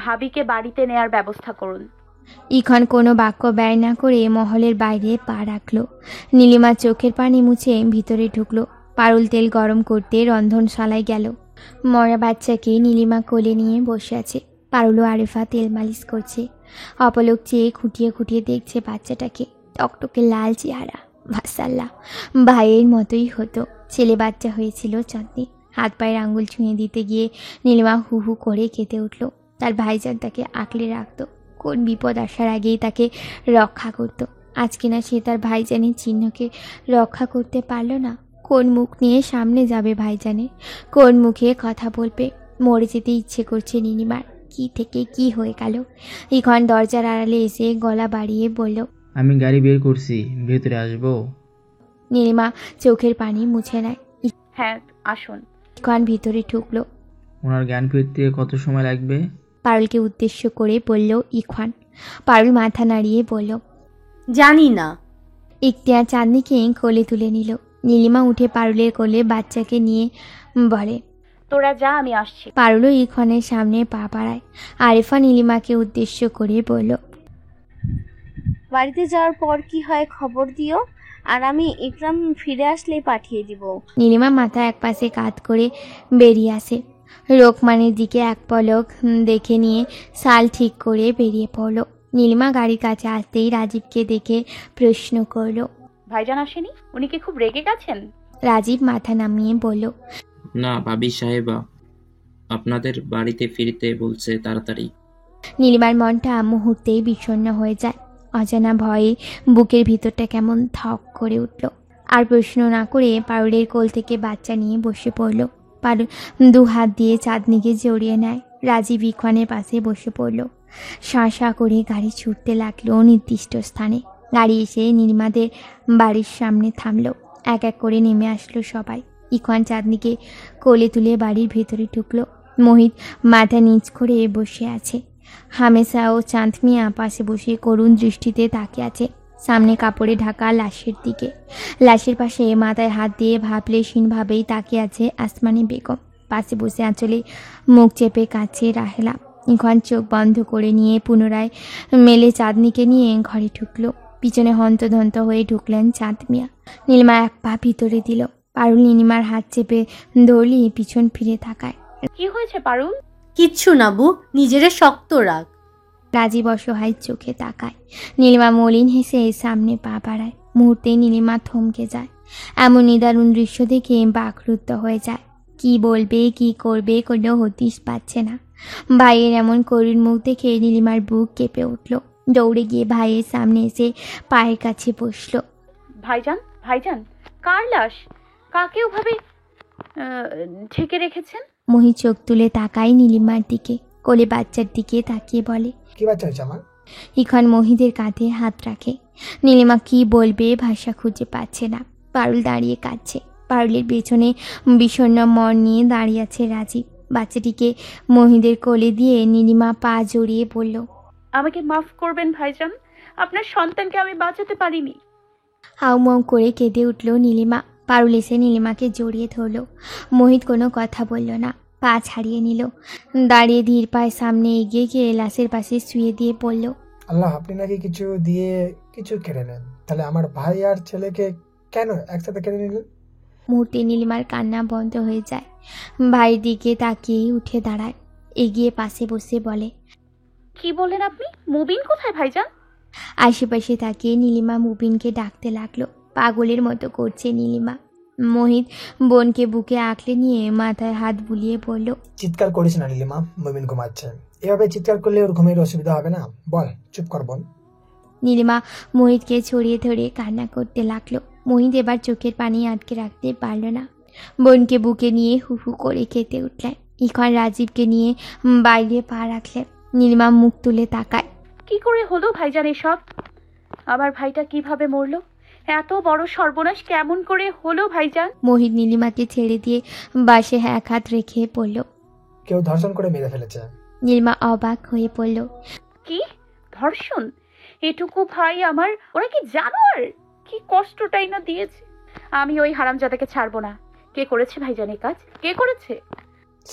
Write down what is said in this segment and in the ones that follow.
ভাবিকে বাড়িতে নেয়ার ব্যবস্থা করুন। ইখন কোনো বাক্য ব্যয় না করে মহলের বাইরে পা রাখল। নীলিমা চোখের পানি মুছে ভিতরে ঢুকলো। পারুল তেল গরম করতে রন্ধনশালায় গেল। মরা বাচ্চাকে নীলিমা কোলে নিয়ে বসে আছে। পারুল ও আরিফা তেল মালিশ করছে। অপলক চেয়ে খুঁটিয়ে খুঁটিয়ে দেখছে বাচ্চাটাকে। টকটকে লাল চেহারা, মাশাআল্লাহ ভাইয়ের মতোই হতো। ছেলে বাচ্চা হয়েছিল চাঁদনি। হাত পায়ের আঙুল ছুঁয়ে দিতে গিয়ে নীলিমা হু হু করে কেঁদে উঠল। তার ভাইজান তাকে আঁকড়ে রাখত, কোন বিপদ আসার আগেই তাকে রক্ষা করত। আজ কিনা সে তার ভাইজানের চিহ্নকে রক্ষা করতে পারল না। কোন মুখ নিয়ে সামনে যাবে ভাইজানের? কোন মুখে কথা বলবে? মরে যেতে ইচ্ছে করছে নীলিমার। কি থেকে কি হয়ে গেল? ইখন দরজার আড়ালে এসে গলা বাড়িয়ে বলল, আমি গাড়ি বের করছি, ভেতরে আসবো? নীলিমা চোখের পানি মুছে নেয়। হ্যাঁ, আসুন। ইখন ভিতরে ঢুকলো। ওনার জ্ঞান ফিরতে কত সময় লাগবে? পারুলকে উদ্দেশ্য করে বলল ইখন। পারুল মাথা নাড়িয়ে বলল, জানি না। ইখতিয়ার চাঁদনিকে কোলে তুলে নিল। নীলিমা উঠে পারুলের কোলে বাচ্চাকে নিয়ে বলে, তোরা যা, আমি আসছি। পারুলও ইখনের সামনে পা বাড়ায়। আরিফা নীলিমাকে উদ্দেশ্য করে বলল, বাড়িতে যাওয়ার পর কি হয় খবর দিও, আর আমি ইকরাম ফিরে আসলেই পাঠিয়ে দিব। নীলিমা মাথা একপাশে কাত করে বেরিয়ে আসে। রোকমানের দিকে এক পলক দেখে নিয়ে শাল ঠিক করে বেরিয়ে পড়ল। নীলিমা গাড়ির কাছে আসতেই রাজীবকে দেখে প্রশ্ন করল, ভাইজান আসেনি? উনি কি খুব রেগে গেছেন? রাজীব মাথা নামিয়ে বলল, না ভাবি সাহেবা, আপনাদের বাড়িতে ফিরতে বলছে তাড়াতাড়ি। নীলিমার মনটা মুহূর্তেই বিষণ্ণ হয়ে যায়। অজানা ভয়ে বুকের ভিতরটা কেমন ধক করে উঠল। আর প্রশ্ন না করে পারুলের কোল থেকে বাচ্চা নিয়ে বসে পড়ল। পারুল দু হাত দিয়ে চাঁদনিকে জড়িয়ে নেয়। রাজীব ইখনের পাশে বসে পড়ল। শাঁ শাঁ করে গাড়ি ছুটতে লাগলো নির্দিষ্ট স্থানে। গাড়ি এসে নীলিমাদের বাড়ির সামনে থামলো। এক এক করে নেমে আসলো সবাই। ইখন চাঁদনিকে কোলে তুলে বাড়ির ভেতরে ঢুকলো। মোহিত মাথা নিচ করে বসে আছে। হামেশা ও চাঁদ মিয়া পাশে বসে করুণ দৃষ্টিতে তাকিয়ে আছে সামনে কাপড়ে ঢাকা লাশের দিকে। লাশের পাশে মাথায় হাত দিয়ে ভাবলেশীনভাবেই তাকিয়ে আছে আসমানি বেগম। পাশে বসে আঁচলে মুখ চেপে কাছে রাহেলা। ইখন চোখ বন্ধ করে নিয়ে পুনরায় মেলে চাঁদনিকে নিয়ে ঘরে ঢুকলো। পিছনে হন্তদন্ত হয়ে ঢুকলেন চাঁদ মিয়া। নীলিমা এক পা ভিতরে দিল। পারুল নীলিমার হাত চেপে ধরলি পিছন ফিরে তাকায়। কি হয়েছে পারুল? কিচ্ছু না বু, নিজেরে শক্ত রাখ। রাজীব অসহায় চোখে তাকায়। নীলিমা মলিন হেসে সামনে পা বাড়ায়। মুহূর্তেই নীলিমা থমকে যায়। এমন নিদারুণ দৃশ্য দেখে বাকরুদ্ধ হয়ে যায়। কি বলবে কি করবে কোনো হদিশ পাচ্ছে না। ভাইয়ের এমন করুণ মুখ দেখে নীলিমার বুক কেঁপে উঠল। দৌড়ে গিয়ে ভাইয়ের সামনে এসে পায়ের কাছে বসলো। ভাইজান, ভাইজান, কার লাশ? কাকে ওভাবে ঢেকে রেখেছেন? মহি চোখ তুলে তাকায় নীলিমার দিকে। কোলে বাচ্চার দিকে তাকিয়ে বলে, কি বাচ্চা হয়েছে আমার? ইখন মহিদের কাঁধে হাত রাখে। নীলিমা কি বলবে ভাষা খুঁজে পাচ্ছে না। পারুল দাঁড়িয়ে কাঁদছে। পারুলের পেছনে বিষণ্ণ মন নিয়ে দাঁড়িয়ে আছে রাজীব। বাচ্চাটিকে মহিদের কোলে দিয়ে নীলিমা পা জড়িয়ে বলল, আমাকে মাফ করবেন ভাইজান, আপনার সন্তানকে আমি বাঁচাতে পারিনি। হাউমাউ করে কেঁদে উঠল নীলিমা। পারুল এসে নীলিমাকে জড়িয়ে ধরল। মোহিত কোনো কথা বলল না, পা ছাড়িয়ে নিল। দাঁড়িয়ে ধীর পায়ে সামনে এগিয়ে গিয়ে লাশের পাশে শুয়ে দিয়ে পড়ল, আল্লাহ, আপনি নাকি কিছু দিয়ে কিছু কেড়ে নেন, তাহলে আমার ভাই আর ছেলেকে কেন একসাথে কেড়ে নিলেন? মুহূর্তে নীলিমার কান্না বন্ধ হয়ে যায়। ভাইয়ের দিকে তাকিয়ে উঠে দাঁড়ায়। এগিয়ে পাশে বসে বলে, কি বলেন আপনি? মুবিন কোথায় ভাইজান? আশেপাশে তাকিয়ে নীলিমা মুবিনকে ডাকতে লাগলো। পাগলের মতো করছে নীলিমা। মোহিত বোনকে বুকে আঁকড়ে নিয়ে মাথায় হাত বুলিয়ে বলল, চিৎকার করিস না নীলিমা, মুমিন ঘুমাচ্ছে। এভাবে চিৎকার করলে ওর ঘুমের অসুবিধা হবে না? বল, চুপ কর বোন। নীলিমা মোহিতকে ছড়িয়ে ধরে কান্না করতে লাগলো। মোহিত এবার চোখের পানি আটকে রাখতে পারল না। বোনকে বুকে নিয়ে হু হু করে কেঁদে উঠলেন। ইখন রাজীবকে নিয়ে বাইরে পা রাখলেন। নীলিমা মুখ তুলে তাকায়। কি করে হলো ভাইজান এসব? আমার ভাইটা কিভাবে মরলো? এত বড় সর্বনাশ কেমন করে হলো ভাইজান? মোহিত নীলিমাকে ছেড়ে দিয়ে বাসে এক হাত রেখে পড়ল। কেউ ধর্ষণ করে মেরে ফেলেছে। নীলিমা অবাক হয়ে পড়ল। কি ধর্ষণ? এটুকু ভাই আমার, ওরা কি জানোয়ার? কি কষ্টটাই না দিয়েছে। আমি ওই হারামজাদাকে ছাড়বো না। কে করেছে ভাইজান এই কাজ? কে করেছে?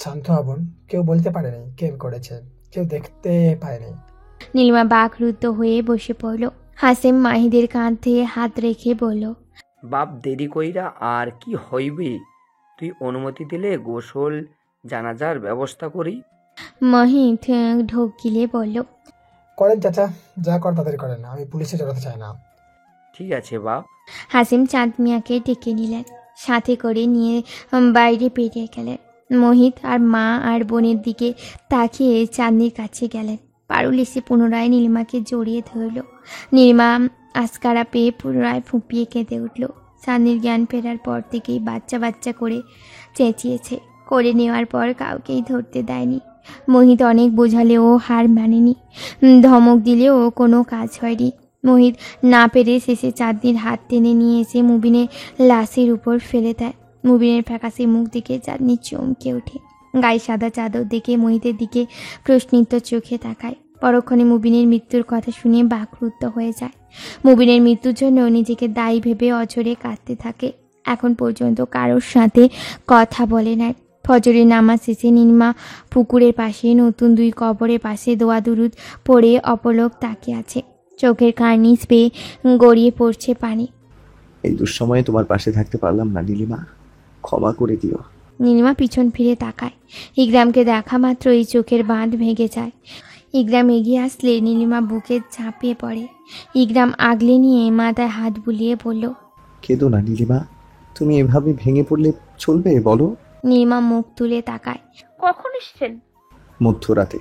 শান্ত হবন, কেউ বলতে পারেনি কে করেছে, কেউ দেখতে পায়নি। নীলিমা বাকরুদ্ধ হয়ে বসে পড়ল। হাসেম মাহিদের কাঁধে হাত রেখে বলল, বাপ দেরি কইরা আর কি হইবে, তুই অনুমতি দিলে গোসল জানাজার ব্যবস্থা করি। মাহিদ ঢোক গিলে বলল, করেন চাচা, যা কর তাড়াতাড়ি করেন, আমি পুলিশে জড়াতে চাই না। ঠিক আছে বাপ। হাসিম চাঁদ মিয়াকে ডেকে নিলেন, সাথে করে নিয়ে বাইরে বেরিয়ে গেলেন। মোহিত আর মা আর বোনের দিকে তাকিয়ে চাঁদনির কাছে গেলেন। পারুল এসে পুনরায় নীলিমাকে জড়িয়ে ধরল। নীলিমা আস্কারা পেয়ে পুনরায় ফুঁপিয়ে কেঁদে উঠল। চাঁদনির জ্ঞান ফেরার পর থেকেই বাচ্চা বাচ্চা করে চেঁচিয়েছে। করে নেওয়ার পর কাউকেই ধরতে দেয়নি। মোহিত অনেক বোঝালেও হার মানেনি, ধমক দিলেও কোনো কাজ হয়নি। মোহিত না পেরে শেষে চাঁদনির হাত টেনে নিয়ে এসে মুবিনের লাশের উপর ফেলে দেয়। মুবিনের ফ্যাকাশে মুখ দিকে চাঁদনি চমকে ওঠে। গায়ে সাদা চাদর দেখে মোহিতের দিকে প্রশ্নিত চোখে তাকায়। পরক্ষণে মুবিনের মৃত্যুর কথা শুনে বাকরুদ্ধ হয়ে যায়। মুবিনের মৃত্যুর জন্য নিজেকে দায়ী ভেবে অঝরে কাঁদতে থাকে। এখন পর্যন্ত কারোর সাথে কথা বলে নাই। ফজরের নামাজ শেষে নীলিমা পুকুরের পাশে নতুন 2 কবরের পাশে দোয়া দুরুদ পড়ে অপলক তাকিয়ে আছে। চোখের কার্নিশ পেয়ে গড়িয়ে পড়ছে পানি। এই দুঃসময়ে তোমার পাশে থাকতে পারলাম না নীলিমা, ক্ষমা করে দিও। নীলিমা পিছন ফিরে তাকায়। ইকরামকে দেখা মাত্রই চোখের বাঁধ ভেঙে যায়। ইকরাম এগিয়ে আসলে নীলিমা বুকে ঝাঁপিয়ে পড়ে। ইকরাম আগলে নিয়ে মাথায় হাত বুলিয়ে বলল, কেঁদো না নীলিমা, তুমি এভাবে ভেঙে পড়লে চলবে বলো? নীলিমা মুখ তুলে তাকায়। কখন এসছেন? মধ্যরাতে।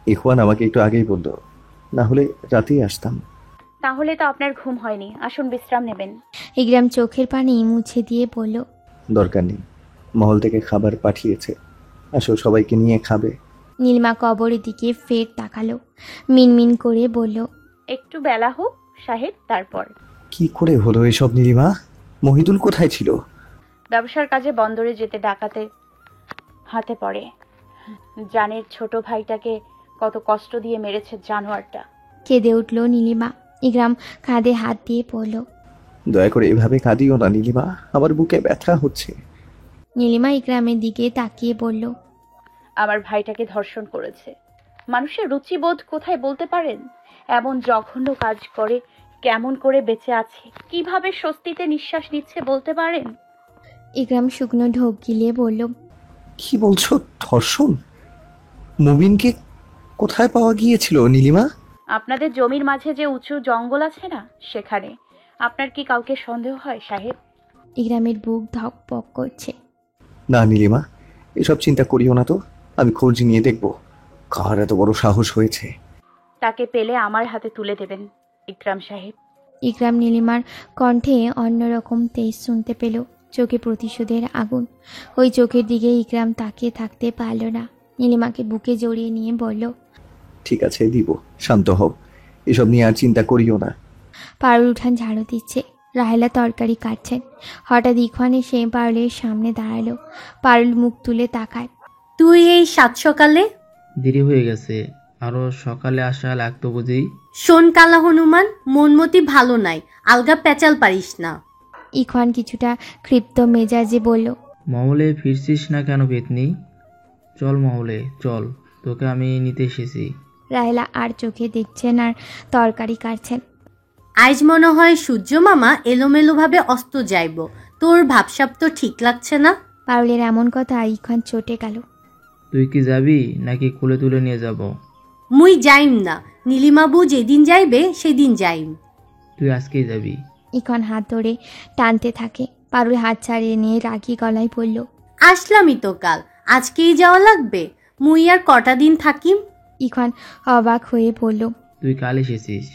ইখওয়ান আমাকে একটু আগেই বললো, না হলে রাতেই আসতাম। তাহলে তো আপনার ঘুম হয়নি, আসুন বিশ্রাম নেবেন। ইকরাম চোখের পানি মুছে দিয়ে বলল, দরকার নেই, মহল থেকে খাবার পাঠিয়েছে, আসো সবাইকে নিয়ে খাবে। নীলিমা কবরের দিকে ফের তাকালো, মিনমিন করে বলল, একটু বেলা হোক সাহেব, তারপর। কি করে হলো এসব নীলিমা? মহিদুল কোথায় ছিল? ব্যবসার কাজে বন্দরে যেতে ডাকাতে হাতে পড়ে। জানের ছোট ভাইটাকে কত কষ্ট দিয়ে মেরেছে জানোয়ারটা। কেঁদে উঠল নীলিমা। ইকরাম কাঁধে হাত দিয়ে পড়ল। দয়া করে এভাবে কাঁদিও না নীলিমা, আমার বুকে ব্যথা হচ্ছে। নীলিমা ইকরামের দিকে তাকিয়ে বলল, আমার ভাইটাকে ধর্ষণ করেছে। মানুষের রুচিবোধ কোথায় বলতে পারেন? এমন জঘন্য কাজ করে কেমন করে বেঁচে আছে, কিভাবে স্বস্তিতে নিঃশ্বাস নিচ্ছে বলতে পারেন? ইকরাম শুকনো ঢোক গিলিয়ে বলল, কি বলছো? ধর্ষণ? মুবিনকে কোথায় পাওয়া গিয়েছিল নীলিমা? আপনাদের জমির মাঝে যে উঁচু জঙ্গল আছে না, সেখানে। আপনার কি কাউকে সন্দেহ হয় সাহেব? ইকরামের বুক ধকপক করছে। না নীলিমা, এসব চিন্তা করিও না তো, আমি খোঁজ নিয়ে দেখব কার এত বড় সাহস হয়েছে। তাকে পেলে আমার হাতে তুলে দেবেন ইকরাম সাহেব। ইকরাম নীলিমার কণ্ঠে অন্যরকম তেজ শুনতে পেল, চোখে প্রতিশোধের আগুন। ওই চোখের দিকে ইকরাম তাকিয়ে থাকতে পারল না। নীলিমাকে বুকে জড়িয়ে নিয়ে বলল, ঠিক আছে দিব, শান্ত হও, এসব নিয়ে আর চিন্তা করিও না। পারুল উঠান ঝাড়ু দিচ্ছে, রাহেলা তরকারি কাটছেন। হঠাৎ ইখওয়ান এসে পারুলের সামনে দাঁড়ালো। পারুল মুখ তুলে তাকায়। তুই এই সাত সকালে? দেরি হয়ে গেছে, আরো সকালে আসা লাগতো বুঝি। শোন কালা হনুমান, মনমতি ভালো নাই, আলগা পেঁচাল পারিস না। ইখওয়ান কিছুটা ক্ষিপ্ত মেজাজে বলল, মহলে ফিরছিস না কেন পেতনি? চল মহলে চল, তোকে আমি নিতে এসেছি। রাহেলা আর চোখে দেখছেন আর তরকারি কাটছেন। আজ মনে হয় সূর্য মামা এলোমেলোভাবে অস্ত যাইব, তোর ভাবসাব তো ঠিক লাগছে না। পারুলের এমন কথা ইখওয়ান চটে গেল। তুই কি যাবি নাকি কোলে তুলে নিয়ে যাব? মুই যাইম না, নীলিমাবু যেদিন যাইবে সেদিন যাইম। তুই আজকেই যাবি? ইখওয়ান হাত ধরে টানতে থাকে। পারুল হাত ছাড়িয়ে নিয়ে রাগী গলায় বলল, আসলামই তো কাল, আজকেই যাওয়া লাগবে? মুই আর কটা দিন থাকিম? ইখওয়ান অবাক হয়ে বলল। তুই কাল এসেছিস?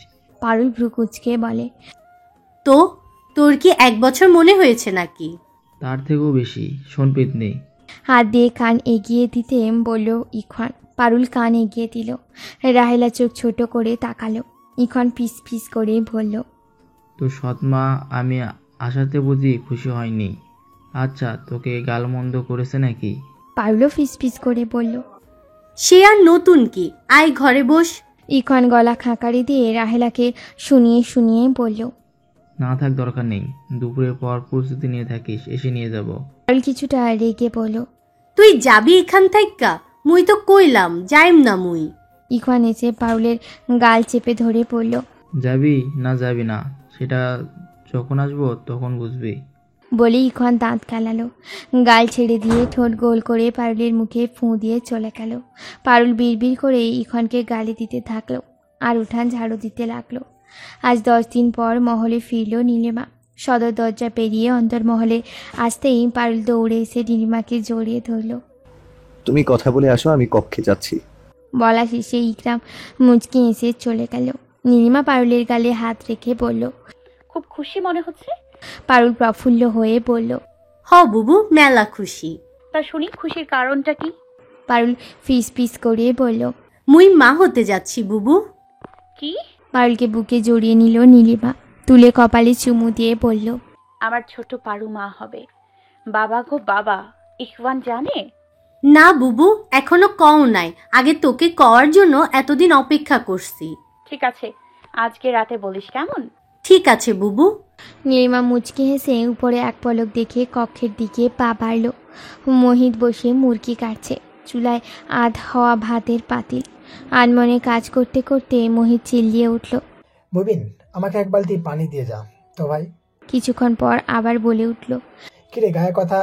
পারুল ভ্রু কুঁচকে বলে, তো তোর কি 1 বছর মনে হয়েছে নাকি? তার থেকেও বেশি। শোন পেতনি। হাত দিয়ে কান এগিয়ে দিতে বলল ইখওয়ান। পারুল কান এগিয়ে দিল। রাহেলা চোখ ছোট করে তাকালো। ইখওয়ান ফিস ফিস করে বলল, তোর সৎমা আমি আসাতে বুঝি খুশি হয়নি? আচ্ছা, তোকে গালমন্দ করেছে নাকি? পারুলও ফিস ফিস করে বলল, সে আর নতুন কি, আয় ঘরে বস। ইখওয়ান গলা খাঁকারি দিয়ে রাহেলাকে শুনিয়ে শুনিয়ে বলল, না থাক, দরকার নেই। দুপুরের পর প্রস্তুতি নিয়ে থাকিস, এসে নিয়ে যাব। পারুল কিছুটা রেগে বলল, তুই যাবি এখান থাইক্কা? মুই তো কইলাম যাইম না মুই। ইখওয়ান এসে পারুলের গাল চেপে ধরে পড়ল। যাবি না সেটা যখন আসবো তখন বুঝবি। বলে ইখওয়ান দাঁত কালালো। গাল ছেড়ে দিয়ে ঠোঁট গোল করে পারুলের মুখে ফুঁ দিয়ে চলে গেল। পারুল বিড়বিড় করে ইখওয়ানকে গালি দিতে থাকলো আর উঠান ঝাড়ু দিতে লাগলো। আজ 10 দিন পর মহলে ফিরল নীলিমা। সদর দরজা পেরিয়ে অন্তর্মহলে আসতেই পারুল দৌড়ে এসে নীলিমাকে জড়িয়ে ধরল। তুমি কথা বলে আসো, আমি কক্ষে যাচ্ছি। বলা শেষে ইকরাম মুচকি এসে চলে গেল। নীলিমা পারুলের গালে হাত রেখে বলল। খুব খুশি মনে হচ্ছে। পারুল প্রফুল্ল হয়ে বলল, হ বুবু, মেলা খুশি। তা শুনি খুশির কারণটা কি? পারুল ফিস ফিস করে বলল, মুই মা হতে যাচ্ছি বুবু। কি? পারুলকে বুকে জড়িয়ে নিল নীলিমা। তুলে কপালে চুমু দিয়ে বলল, আমার ছোট পারু মা হবে। বাবা গো বাবা, ইখওয়ান জানে? না বুবু, এখনো কও নাই। আগে তোকে কওয়ার জন্য এতদিন অপেক্ষা করছি। ঠিক আছে, আজকে রাতে বলিস কেমন? ঠিক আছে বুবু। নীলিমা মুচকি হেসে উপরে এক পলক দেখে কক্ষের দিকে পা বাড়ল। মোহিত বসে মুরগি কাটছে। চুলায় আধ হওয়া ভাতের পাতিল। আনমনে কাজ করতে করতে মোহিত চিল্লিয়ে উঠল, মুবিন, আমাকে এক বালতি পানি দিয়ে যা তো ভাই। কিছুক্ষণ পর আবার বলে উঠল, কিরে গায়ে কথা?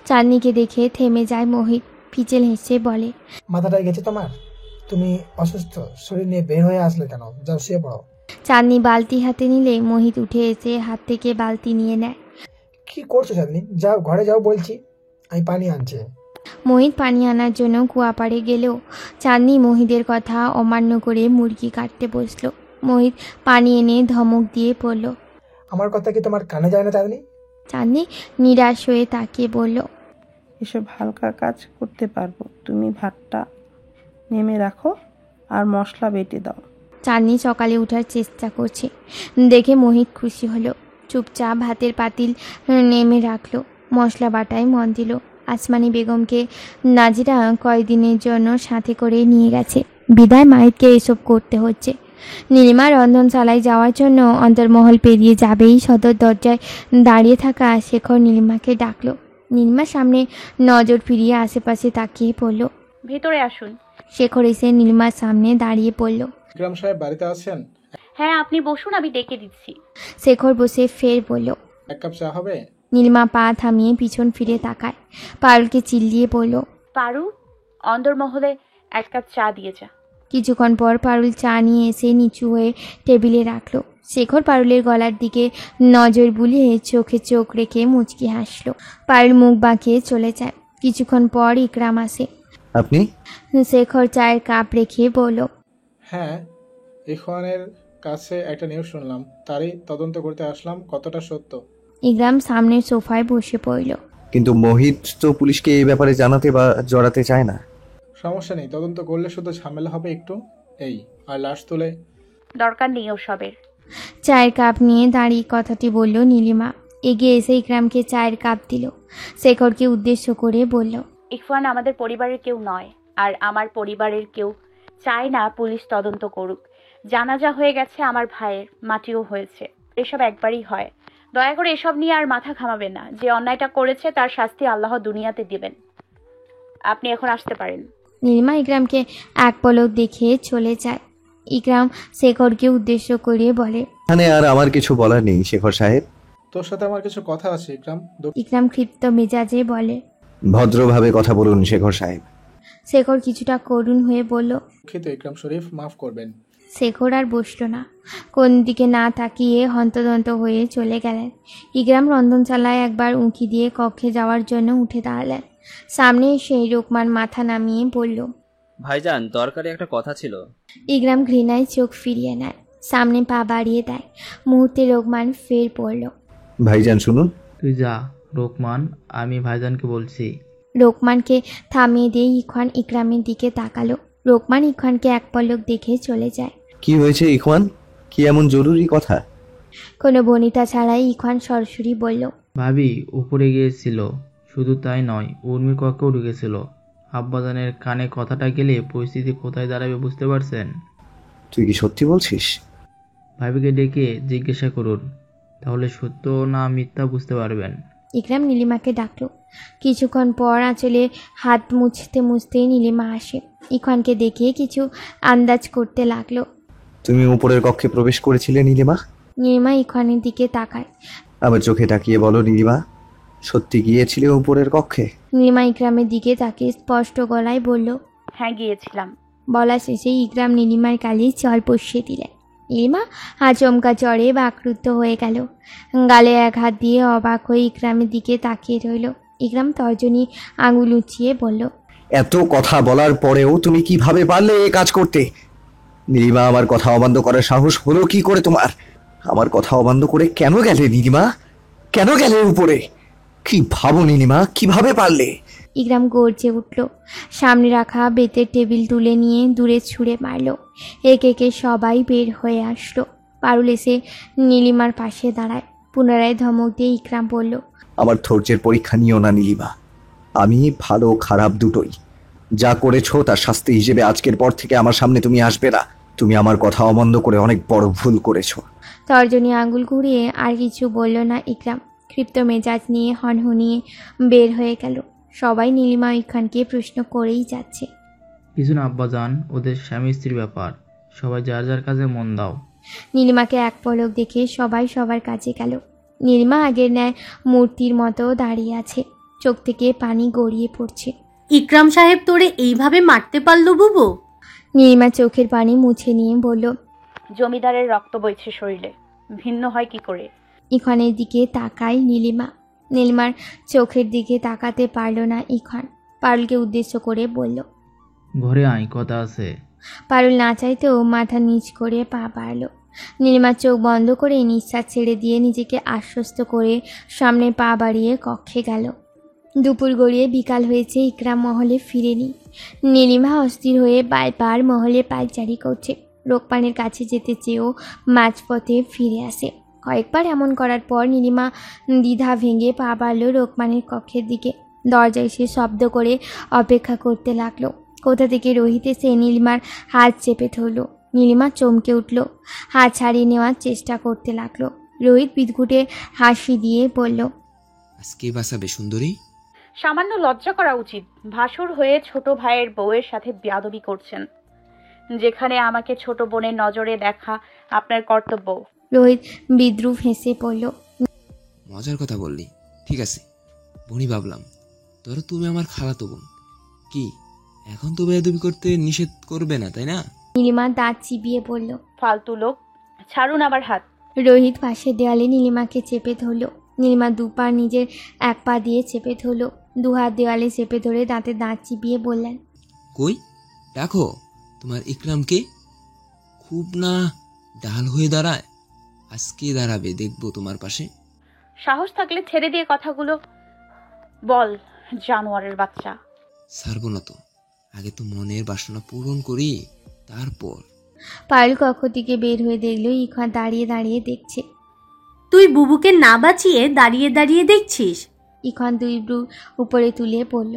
চাঁদনিকে দেখে থেমে যায় মোহিত। ফিচেল হেসে বলে, মাথাটায় গেছে তোমার? তুমি অসুস্থ শরীর নিয়ে বের হয়ে আসলে কেন? যাও শুয়ে পড়ো। চাঁদনি বালতি হাতে নিলে মোহিত উঠে এসে হাত থেকে বালতি নিয়ে নেয়। কি করছো চাঁদনি? যাও ঘরে যাও বলছি, আমি পানি আনছি। মোহিত পানি আনার জন্য কুয়াপাড়ে গেলেও চাঁদনি মোহিতের কথা অমান্য করে মুরগি কাটতে বসলো। মোহিত পানি এনে ধমক দিয়ে পড়ল। আমার কথা কি তোমার কানে যায় না চাঁদনি? চাঁদনি নিরাশ হয়ে তাকিয়ে বলল, এসব হালকা কাজ করতে পারবো। তুমি ভাতটা নেমে রাখো আর মশলা বেটে দাও। চাঁদনি সকালে ওঠার চেষ্টা করছে দেখে মোহিত খুশি হলো। চুপচাপ ভাতের পাতিল নেমে রাখলো। মশলা বাটায় মন দিল। আসমানি বেগমকে নাজিরা কয়েকদিনের জন্য সাথে করে নিয়ে গেছে। বিদায় মাহিতকে এসব করতে হচ্ছে। নীলিমা রন্ধনশালায় যাওয়ার জন্য অন্তর্মহল পেরিয়ে যাবেই সদর দরজায় দাঁড়িয়ে থাকা শেখর নীলিমাকে ডাকলো। নীলিমার সামনে নজর ফিরিয়ে আশেপাশে তাকিয়ে পড়ল। ভেতরে আসুন। শেখর এসে নীলিমার সামনে দাঁড়িয়ে পড়ল। ইকরাম সাহেব বাড়িতে আছেন? হ্যাঁ, আপনি বসুন, আমি ডেকে দিচ্ছি। শেখর বসে ফের বলল, এক কাপ চা হবে? নীলিমা পা থামিয়ে পিছন ফিরে তাকায়। পারুলকে চিল্লিয়ে বলল, পারু, অন্দরমহলে 1 কাপ চা দিয়ে যা। কিছুক্ষণ পর পারুল চা নিয়ে এসে নিচু হয়ে টেবিলে রাখলো। শেখর পারুলের গলার দিকে নজর বুলিয়ে চোখে চোখ রেখে মুচকি হাসলো। পারুল মুখ বাঁকিয়ে চলে যায়। কিছুক্ষণ পর ইকরাম আসে। আপনি? শেখর চায়ের কাপ রেখে বলল, হ্যাঁ, ইখওয়ানের কাছে একটা নিউজ শুনলাম, তারই তদন্ত করতে আসলাম। কতটা সত্য? ইকরাম সামনের সোফায় বসে পড়ল। কিন্তু মোহিত তো পুলিশকে এই ব্যাপারে জানাতে বা জড়াতে চায় না। সমস্যা নেই, তদন্ত করলে শুধু ঝামেলা হবে একটু, এই আর লাশ তুলে। দরকার নেই ওসবের। চায়ের কাপ নিয়ে দাঁড়িয়ে কথাটি বলল নীলিমা। এগিয়ে এসে ইকরামকে চায়ের কাপ দিল। শেখরকে উদ্দেশ্য করে বলল, ইখওয়ান আমাদের পরিবারের কেউ নয়, আর আমার পরিবারের কেউ চায় না পুলিশ তদন্ত করুক। জানাজা হয়ে গেছে আমার ভাইয়ের, মাটিও হয়েছে। এসব একবারই হয়। দয়া করে এসব নিয়ে আর মাথা ঘামাবেন না। যে অন্যায়টা করেছে তার শাস্তি আল্লাহ দুনিয়াতে দিবেন। আপনি এখন আসতে পারেন। নীলিমা ইকরামকে এক পলক দেখে চলে যায়। ইকরাম শেখরকে উদ্দেশ্য করে বলে, এখানে আর আমার কিছু বলার নেই শেখর সাহেব। তোর সাথে আমার কিছু কথা আছে ইকরাম। ইকরাম ক্ষিপ্ত মেজাজে বলে, ভদ্রভাবে কথা বলুন শেখর সাহেব। শেখর কিছুটা করুণ হয়ে বলল, দুঃখিত ইকরাম শরীফ, মাফ করবেন। শেখর আর বসল না। কোন দিকে না তাকিয়ে হন্তদন্ত হয়ে চলে গেলেন। ইকরাম রন্ধনশালায় একবার উঁকি দিয়ে কক্ষে যাওয়ার জন্য উঠে দাঁড়ালেন। সামনে সেই রোকমান মাথা নামিয়ে বলল, ভাইজান, দরকারি একটা কথা ছিল। ইকরাম ঘৃণায় চোখ ফিরিয়ে নেয়। সামনে পা বাড়িয়ে দেয়। মুহূর্তে রোকমান ফের পড়ল। ভাইজান শুনুন। তুই যা রোকমান, আমি ভাইজানকে বলছি। রোকমানকে থামিয়ে দিয়ে ইখওয়ান ইকরামের দিকে তাকালো। রোকমান ইখওয়ানকে এক পলক দেখে চলে যায়। কি হয়েছে ইখওয়ান? কি এমন জরুরি কথা? কোনো বনিতা ছাড়াই ইখওয়ান সরাসরি বলল, ভাবি উপরে গিয়েছিল। শুধু তাই নয়, উর্মির কক্ষেও ঢুকেছিল। আব্বাজানের কানে কথাটা গেলে পরিস্থিতি কোথায় দাঁড়াবে বুঝতে পারছেন? তুই কি সত্যি বলছিস? ভাবিকে ডেকে জিজ্ঞাসা করুন, তাহলে সত্য না মিথ্যা বুঝতে পারবেন। ইকরাম নীলিমাকে ডাকলো। কিছুক্ষণ পর আঁচলে হাত মুছতে মুছতে নীলিমা আসে। ইখওয়ানকে দেখে কিছু আন্দাজ করতে লাগলো। তুমি উপরের কক্ষে প্রবেশ করেছিলে নীলিমা? নীলিমা ইখওয়ানের দিকে তাকায়। আবার চোখে তাকিয়ে বলো নীলিমা, সত্যি গিয়েছিলে উপরের কক্ষে? নীলিমা ইকরামের দিকে তাকিয়ে স্পষ্ট গলায় বলল, হ্যাঁ গিয়েছিলাম। বলা শেষে ইকরাম নীলিমার গালে চড় বসিয়ে দিলেন। নীলিমা আচমকা চড়ে বাকরুদ্ধ হয়ে গেল। গালে এক হাত দিয়ে অবাক হয়ে ইকরামের দিকে তাকিয়ে রইল। ইকরাম তর্জনী আঙুল উঁচিয়ে বলল, এত কথা বলার পরেও তুমি কিভাবে পারলে এ কাজ করতে? নীলিমা, আমার কথা অমান্য করার সাহস হলো কি করে তোমার? আমার কথা অমান্য করে কেন গেলে নীলিমা? কেন গেলে উপরে? কি ভাবো নীলিমা, কিভাবে পারলে? ইকরাম গর্জে উঠল। সামনে রাখা বেতের টেবিল তুলে নিয়ে দূরে ছুঁড়ে মারল। একে একে সবাই বের হয়ে আসলো। পারুল এসে নীলিমার পাশে দাঁড়ায়। পুনরায় ধমক দিয়ে ইকরাম বলল, আমার ধৈর্যের পরীক্ষা নিও না নীলিমা। আমি ভালো খারাপ দুটোই। যা করেছো তার শাস্তি হিসেবে আজকের পর থেকে আমার সামনে তুমি আসবে না। তুমি আমার কথা অমান্য করে অনেক বড় ভুল করেছো। তর্জনী আঙুল ঘুরিয়ে আর কিছু বলল না ইকরাম। ক্ষিপ্ত মেজাজ নিয়ে হনহনিয়ে বের হয়ে গেল। সবাই নীলিমা ইকরামকে প্রশ্ন করেই যাচ্ছে। কিছু না আব্বাজান, ওদের স্বামী স্ত্রীর ব্যাপার। সবাই যার যার কাজে মন দাও। নীলিমাকে এক পলক দেখে সবাই সবার কাছে গেল। নীলিমা আগের ন্যায় মূর্তির মতো দাঁড়িয়ে আছে। চোখ থেকে পানি গড়িয়ে পড়ছে। ইকরাম সাহেব তোরে এইভাবে মারতে পারলো বুবু? নীলিমা চোখের পানি মুছে নিয়ে বলল, জমিদারের রক্ত বইছে শরীরে, ভিন্ন হয় কি করে? ইখওয়ানের দিকে তাকায় নীলিমা। নীলিমার চোখের দিকে তাকাতে পারল না ইখওয়ান। পারুলকে উদ্দেশ্য করে বলল, ঘরে আয়, কথা আছে। পারুল না চাইতেও মাথা নিচ করে পা বাড়ল। নীলিমার চোখ বন্ধ করে নিঃশ্বাস ছেড়ে দিয়ে নিজেকে আশ্বস্ত করে সামনে পা বাড়িয়ে কক্ষে গেল। দুপুর গড়িয়ে বিকাল হয়েছে, ইকরাম মহলে ফিরেনি। নীলিমা অস্থির হয়ে বারবার মহলে পায়চারি করছে। রোকপানের কাছে যেতে চেয়েও মাঝপথে ফিরে আসে। কয়েকবার এমন করার পর নীলিমা দ্বিধা ভেঙে পা বাড়ল রোকমানের কক্ষের দিকে। দরজায় সে শব্দ করে অপেক্ষা করতে লাগলো। কোথা থেকে রোহিত এসে নীলিমার হাত চেপে ধরল। নীলিমা চমকে উঠল, হাত ছাড়িয়ে নেওয়ার চেষ্টা করতে লাগলো। রোহিত বিদঘুটে হাসি দিয়ে বলল, আজকে বাঁচাবে সুন্দরী? সামান্য লজ্জা করা উচিত। ভাসুর হয়ে ছোট ভাইয়ের বউয়ের সাথে বেয়াদবি করছেন, যেখানে আমাকে ছোট বোনের নজরে দেখা আপনার কর্তব্য। রোহিত বিদ্রুপ হেসে পড়ল, মজার কথা বললি, ঠিক আছে বনি ভাবলাম। ধরো তুমি আমার খালাতো বোন, কি এখন তো বেয়াদবি করতে নিষেধ করবে না, তাই না? নীলিমা দাঁত চিবিয়ে বলল, ফালতু লোক, ছাড়ুন আবার হাত। রোহিত পাশের দেওয়ালে নীলিমাকে চেপে ধরল। নীলিমা দুপা নিজের এক পা দিয়ে চেপে ধরল। দুহাত দেওয়ালে চেপে ধরে দাঁতে দাঁত চিবিয়ে বললেন, কই দেখো তোমার ইকরামকে, খুব না ডাল হয়ে দাঁড়ায়। আজকে দাঁড়াবে, দেখবো তোমার পাশে। সাহস থাকলে ছেড়ে দিয়ে কথাগুলো বল, জানোয়ারের বাচ্চা। ছাড়বো না তো, আগে তো মনের বাসনা পূরণ করি, তারপর। পারুল কক্ষ থেকে বের হয়ে দেখলো ইখওয়ান দাঁড়িয়ে দাঁড়িয়ে দেখছে। তুই বুবুকে না বাঁচিয়ে দাঁড়িয়ে দাঁড়িয়ে দেখছিস? ইখওয়ান দুই ব্রু উপরে তুলে পড়ল।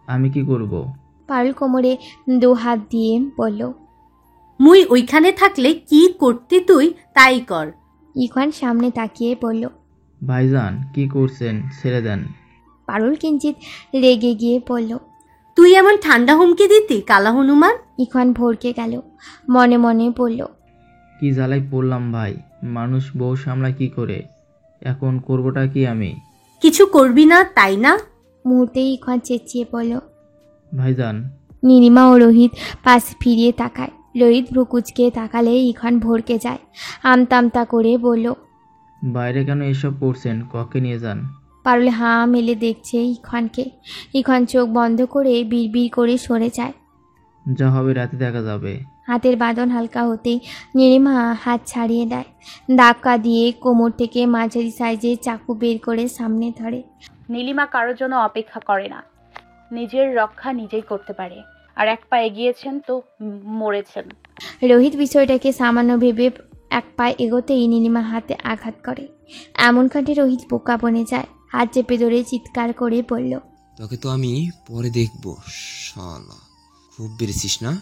আমি কি করব? পারুল কোমরে দু হাত দিয়ে বলল, মুই ওইখানে থাকলে কি করতে তুই তাই কর। ইখওয়ান সামনে তাকিয়ে বলল, ভাইজান কি করছেন, ছেড়ে দেন। পারুল কিঞ্চিত রেগে গিয়ে বলল, তুই এমন ঠান্ডা হুমকি দিতি কালা হনুমান? ইখওয়ান ভরকে গেল, মনে মনে বলল, কি জ্বালাই পড়লাম ভাই, মানুষ বউ সামলা কি করে, এখন করবোটা কি আমি? কিছু করবি না তাই না? মুহূর্তেই ইখওয়ান চেঁচিয়ে বলল, ভাইজান। নীলিমা ও রোহিত পাশ ফিরিয়ে তাকায়। রোহিত ভ্রুকুচকে তাকালে ইখওয়ান ভরকে যায়। আমতা করে বলল, বাইরে কেন এসব করছেন, কক্ষে নিয়ে যান। পারুল হাঁ মেলে দেখছে ইখওয়ানকে। ইখওয়ান চোখ বন্ধ করে বিড়বিড় করে সরে যায়। যা হবে রাতে দেখা যাবে। হাতের বাঁধন হালকা হতেই নীলিমা হাত ছাড়িয়ে দেয়। ধাক্কা দিয়ে কোমর থেকে মাঝারি সাইজের চাকু বের করে সামনে ধরে। নীলিমা কারোর জন্য অপেক্ষা করে না, নিজের রক্ষা নিজেই করতে পারে। আর এক পা এগিয়েছেন তো মরেছেন। রোহিত বিষয়টাকে সামান্য ভেবে এক পা এগোতেই নীলিমা হাতে আঘাত করে। এমন কাণ্ডে রোহিত বোকা বনে যায়। হাত চেপে ধরে চিৎকার করে বলল, তোকে তো আমি পরে দেখবো শালা, খুব বেড়েছিস না?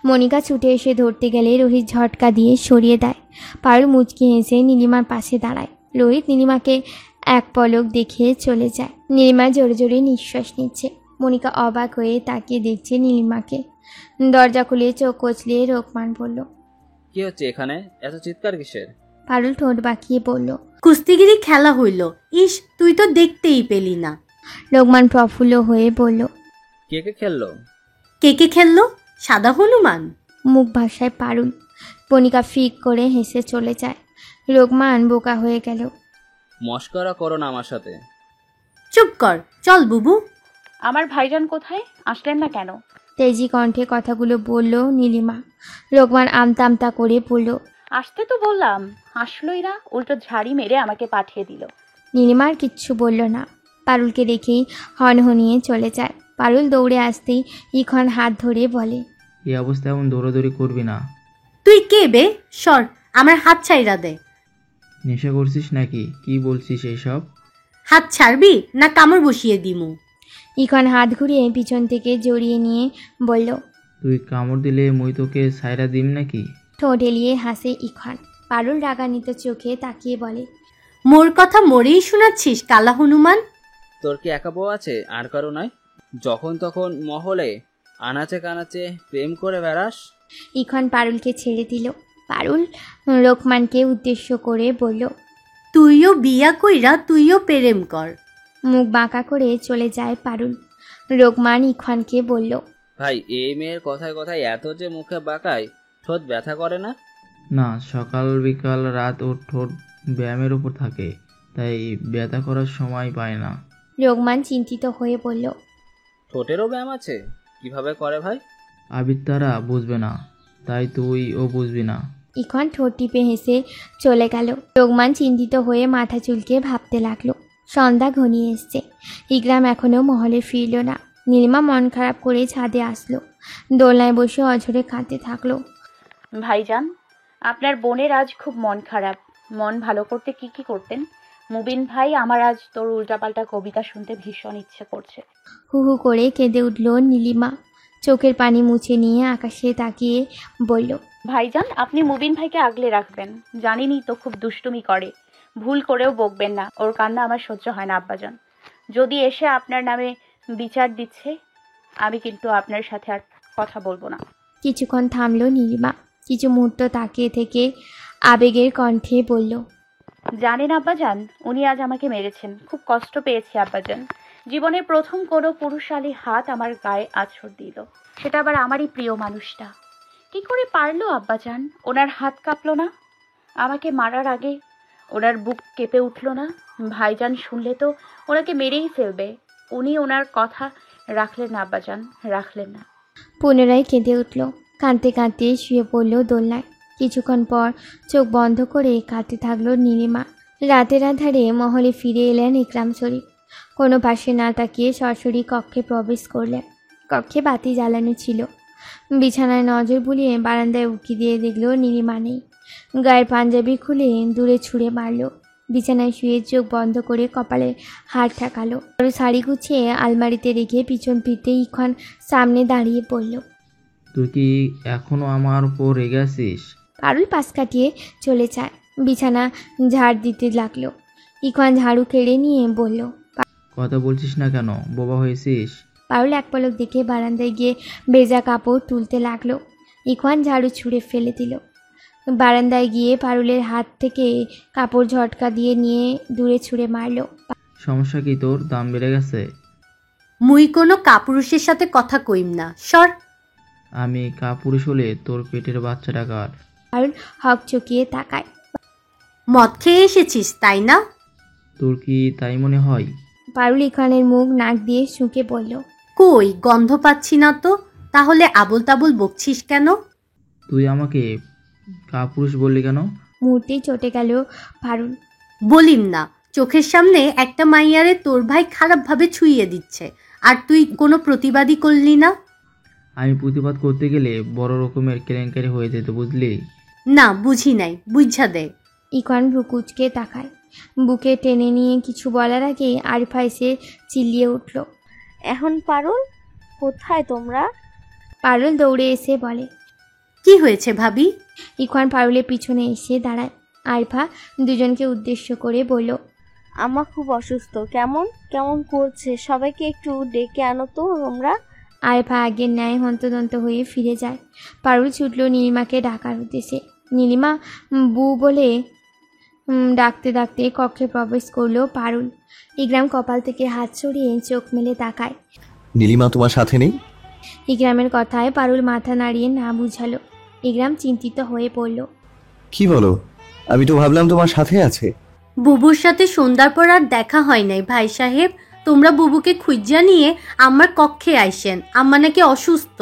মনিকা ছুটে এসে ধরতে গেলে রোহিত ঝটকা দিয়ে সরিয়ে দেয়। পারুল মুচকি হেসে নীলিমার পাশে দাঁড়ায়। রোহিত নীলিমাকে এক পলক দেখে চলে যায়। নীলিমা জোরে জোরে নিঃশ্বাস নিচ্ছে। মনিকা অবাক হয়ে তাকিয়ে দেখছে নীলিমাকে। দরজা খুলে চোখ কচলে রোকমান বলল, কি হচ্ছে এখানে? এত চিৎকার কিসের? পারুল ঠোঁট বাঁকিয়ে বলল, কুস্তিগিরি খেলা হইল। ইস, তুই তো দেখতেই পেলি না। রোকমান প্রফুল্ল হয়ে বলল, কে কে খেললো? কে খেললো? সাদা হনুমান। মুখ ভাষায় পারুল। মনিকা ফিক করে হেসে চলে যায়। রোকমান বোকা হয়ে গেল। মস্করা করো না আমার সাথে। চুপ কর, চল বুবু। আমার ভাইজান কোথায়? আসলেন না কেন? তেজি কণ্ঠে কথাগুলো বলল নীলিমা। রোকমান আমতা আমতা করে বলল, আসতে তো বললাম, আসলোই না, উল্টো ঝাড়ি মেরে আমাকে পাঠিয়ে দিল। নীলিমা আর কিচ্ছু বলল না। পারুলকে দেখেই হনহনিয়ে চলে যায়। পারুল দৌড়ে আসতেই ইখন হাত ধরে বলে, এই অবস্থায় এমন দৌড়াদৌড়ি করবি না। তুই কে বে? সর, আমার হাত ছাইরা দে। নেশা করছিস নাকি? কি বলছিস এইসব? হাত ছাড়বি না কামড় বসিয়ে দিমু? ইখন হাত ঘুরিয়ে পিছন থেকে জড়িয়ে নিয়ে বলল, তুই কামড় দিলে মুই তোকে সাইরা দিম নাকি? ঠোঁট এলিয়ে হাসে ইখন। পারুল রাগান্বিত চোখে তাকিয়ে বলে, মোর কথা মোরেই শোনাচ্ছিস কালা হনুমান? তোর কি একা বউ আছে? আর কারো নাই? যখন তখন মহলে আনাচে কানাচে প্রেম করে বেড়াস। ইখন পারুলকে ছেড়ে দিল। পারুল রোকমানকে উদ্দেশ্য করে বলল, তুইও বিয়া কইরা তুইও প্রেম কর। মুখ বাঁকা করে চলে যায় পারুল। রোকমান ইখনকে বলল, ভাই, এই মেয়ের কথায় কথায় এত যে মুখে বাঁকায়, ঠোঁট ব্যথা করে না? না, সকাল বিকাল রাত ওর ঠোঁট ব্যায়ামের উপর থাকে, তাই ব্যথা করার সময় পায় না। রোকমান চিন্তিত হয়ে বলল, ঠোঁটেরও ব্যায়াম আছে? কিভাবে করে ভাই? আবির তারা বুঝবে না, তাই তুই ও বুঝবি না। ইখন ঠোঁট টিপে হেসে চলে গেল। রোকমান চিন্তিত হয়ে মাথা চুলকে ভাবতে লাগলো। সন্ধ্যা ঘনিয়ে এসছে। ইকরাম এখনো মহলে ফিরল না। নীলিমা মন খারাপ করে ছাদে আসলো। দোলনায় বসে অঝরে কাঁদতে থাকলো। ভাইজান, আপনার বোনের আজ খুব মন খারাপ। মন ভালো করতে কি কি করতেন? মুবিন ভাই, আমার আজ তোর উল্টাপাল্টা কবিতা শুনতে ভীষণ ইচ্ছে করছে। হু হু করে কেঁদে উঠল নীলিমা। চোখের পানি মুছে নিয়ে আকাশে তাকিয়ে বলল, ভাইজান, আপনি মুবিন ভাইকে আগলে রাখবেন। জানিনি তো খুব দুষ্টুমি করে। ভুল করেও বকবেন না, ওর কান্না আমার সহ্য হয় না আব্বাজান। যদি এসে আপনার নামে বিচার দিচ্ছে, আমি কিন্তু আপনার সাথে আর কথা বলবো না। কিছুক্ষণ থামলো নীলিমা। কিছু মুহূর্ত তাকিয়ে থেকে আবেগের কণ্ঠে বলল, জানেন আব্বাজান, উনি আজ আমাকে মেরেছেন। খুব কষ্ট পেয়েছি আব্বাজান। জীবনের প্রথম কোনো পুরুষালী হাত আমার গায়ে আছড় দিল, সেটা আবার আমারই প্রিয় মানুষটা। কি করে পারলো আব্বাজান? ওনার হাত কাঁপলো না? আমাকে মারার আগে ওনার বুক কেঁপে উঠল না? ভাইজান শুনলে তো ওনাকে মেরেই ফেলবে। উনি ওনার কথা রাখলেন না আব্বাজান, রাখলেন না। পুনরায় কেঁদে উঠল। কাঁদতে কাঁদতে শুয়ে পড়ল দোলনায়। কিছুক্ষণ পর চোখ বন্ধ করে কাঁদতে থাকলো নীলিমা। রাতের আধারে মহলে ফিরে এলেন ইকরাম শরীফ। কোনো পাশে না তাকিয়ে সরাসরি কক্ষে প্রবেশ করলেন। কক্ষে বাতি জ্বালানো ছিল। বিছানায় নজর বুলিয়ে বারান্দায় উঁকি দিয়ে দেখল নীলিমা নেই। গায়ের পাঞ্জাবি খুলে দূরে ছুঁড়ে মারল। বিছানায় শুয়ে চোখ বন্ধ করে কপালে হাত ঠেকালো। আর শাড়ি গুছিয়ে আলমারিতে রেখে পিছন ফিরতে ইখন সামনে দাঁড়িয়ে পড়ল। তুই কি এখনো আমার উপর রেগে আছিস? পারুল পাশ কাটিয়ে চলে যায়। বিছানা ঝাড় দিতে লাগলো। ইখন ঝাড়ু কেড়ে নিয়ে বলল, কথা বলছিস না কেন? বোবা হয়েছিস? পারুল এক পলক দেখে বারান্দায় গিয়ে ভেজা কাপড় তুলতে লাগলো। ইখন ঝাড়ু ছুঁড়ে ফেলে দিল। বারান্দায় গিয়ে পারুলের হাত থেকে কাপড় ঝটকা দিয়ে নিয়ে দূরে ছুঁড়ে মারলো। সমস্যা কি তোর? দাম বেড়ে গেছে? মুই কোনো কাপুরুষের সাথে কথা কইম না, সর। আমি কাপুরুষ হলে তোর পেটের বাচ্চাটা কার? পারুল হক চকিয়ে তাকায়। মদ খেয়ে এসেছিস তাই না? তোর কি তাই মনে হয়? পারুল ইখনের মুখ নাক দিয়ে শুঁকে বলল, কই, গন্ধ পাচ্ছি না তো। তাহলে আবল তাবল বকছিস কেন? তুই আমাকে কাপুরুষ বললি কেন? মুহূর্তেই চটে গেল পারুল। বলিম না, চোখের সামনে একটা মাইয়ারে তোর ভাই খারাপভাবে ছুঁয়ে দিচ্ছে, আর তুই কোনো প্রতিবাদই করলি না। আমি প্রতিবাদ করতে গেলে বড় রকমের কেলেঙ্কারি হয়ে যেত, বুঝলি? না, বুঝি নাই, বুঝা দে। ইখন ভ্রুকুচকে তাকায়। বুকে টেনে নিয়ে কিছু বলার আগে আরিফা এসে চিল্লিয়ে উঠল, এখন পারুল, কোথায় তোমরা? পারুল দৌড়ে এসে বলে, কি হয়েছে ভাবি? ইখন পারুলের পিছনে এসে দাঁড়ায়। আরিফা দুজনকে উদ্দেশ্য করে বলল, আম্মা খুব অসুস্থ, কেমন কেমন করছে, সবাইকে একটু ডেকে আনো তো তোমরা। আরেফা আগের ন্যায় হন্তদন্ত হয়ে ফিরে যায়। পারুল ছুটল নীলিমাকে ডাকার উদ্দেশ্যে। নীলিমা বু বলে ডাকতে ডাকতে কক্ষে প্রবেশ করলো পারুল। ইকরাম কপাল থেকে হাত সরিয়ে চোখ মেলে তাকায়। নীলিমা তোমার সাথে নেই? ইকরামের কথায় পারুল মাথা নাড়িয়ে না বুঝালো। ইকরাম চিন্তিত হয়ে পড়ল। কি বলো? আমি তো ভাবলাম তোমার সাথে আছে। বুবুর সাথে সন্ধ্যার পর আর দেখা হয় নাই ভাই সাহেব। তোমরা বুবুকে খুঁজা নিয়ে আমার কক্ষে আইসেন, আম্মা নাকি অসুস্থ।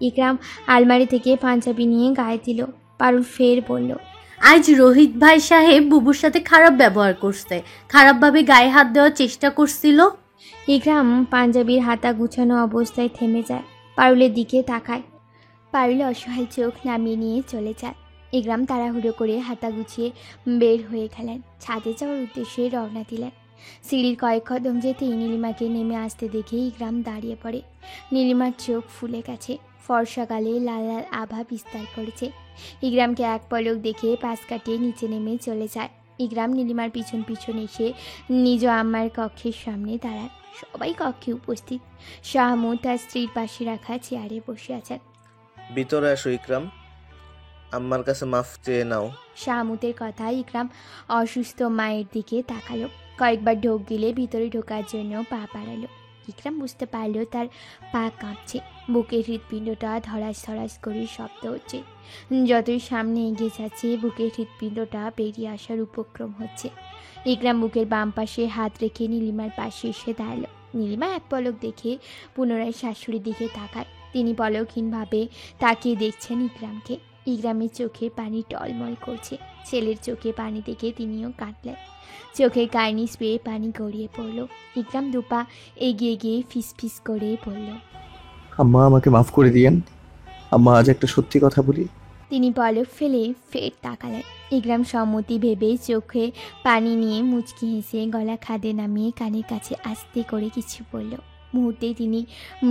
ইকরাম আলমারি থেকে পাঞ্জাবি নিয়ে গায়ে দিল। পারুল ফের বলল, আজ রোহিত ভাই সাহেব বুবুর সাথে খারাপ ব্যবহার করছে, খারাপভাবে গায়ে হাত দেওয়ার চেষ্টা করছিল। ইকরাম পাঞ্জাবির হাতা গুছানো অবস্থায় থেমে যায়। পারুলের দিকে তাকায়। পারুল অসহায় চোখ নামিয়ে নিয়ে চলে যায়। ইকরাম তাড়াহুড়ো করে হাতা গুছিয়ে বের হয়ে গেলেন। ছাদে যাওয়ার উদ্দেশ্যে রওনা দিলেন। সিঁড়ির কয়েক কদম যেতেই নীলিমাকে নেমে আসতে দেখে ইকরাম দাঁড়িয়ে পড়ে। নীলিমার চোখ ফুলে গেছে, ফর্সা গালে লাল লাল আভা বিস্তার করেছে। ইকরামকে এক পলক দেখে পাশ কাটিয়ে নিচে নেমে চলে যায়। ইকরাম নীলিমার পিছন পিছন এসে নিজ আম্মার কক্ষের সামনে দাঁড়ায়। সবাই কক্ষে উপস্থিত। শাহমুদ তার স্ত্রীর পাশে রাখা চেয়ারে বসে আছেন। ভিতরে আসো ইকরাম, আম্মার কাছে মাফ চেয়ে নাও। শাহমুদের কথায় ইকরাম অসুস্থ মায়ের দিকে তাকালো। কয়েকবার ঢোক গিলে ভিতরে ঢোকার জন্য পা বাড়ালো। ইকরাম বুঝতে পারলো তার পা কাঁপছে, বুকের হৃৎপিণ্ডটা ধরাস ধরাস করে শব্দ হচ্ছে। যতই সামনে এগিয়ে যাচ্ছে বুকের হৃৎপিণ্ডটা বেরিয়ে আসার উপক্রম হচ্ছে। ইকরাম বুকের বাম পাশে হাত রেখে নীলিমার পাশে এসে দাঁড়ালো। নীলিমা এক পলক দেখে পুনরায় শাশুড়ির দিকে তাকায়। তিনি পলকহীনভাবে তাকিয়ে দেখছেন ইকরামকে। ইকরামের চোখে পানি টলমল করছে। ছেলের চোখে পানি দেখে তিনিও কাঁদলেন। চোখের কার্নিশ পেয়ে পানি গড়িয়ে পড়ল। ইকরাম দুপা এগিয়ে গিয়ে ফিস ফিস করে পড়ল, আম্মা আমাকে মাফ করে দিয়েন। আম্মা আজ একটা সত্যি কথা বলি। তিনি পলক ফেলে ফের তাকালেন। ইকরাম সম্মতি ভেবে চোখে পানি নিয়ে মুচকি হেসে গলা খাদে নামিয়ে কানের কাছে আস্তে করে কিছু বলল। মুহূর্তে তিনি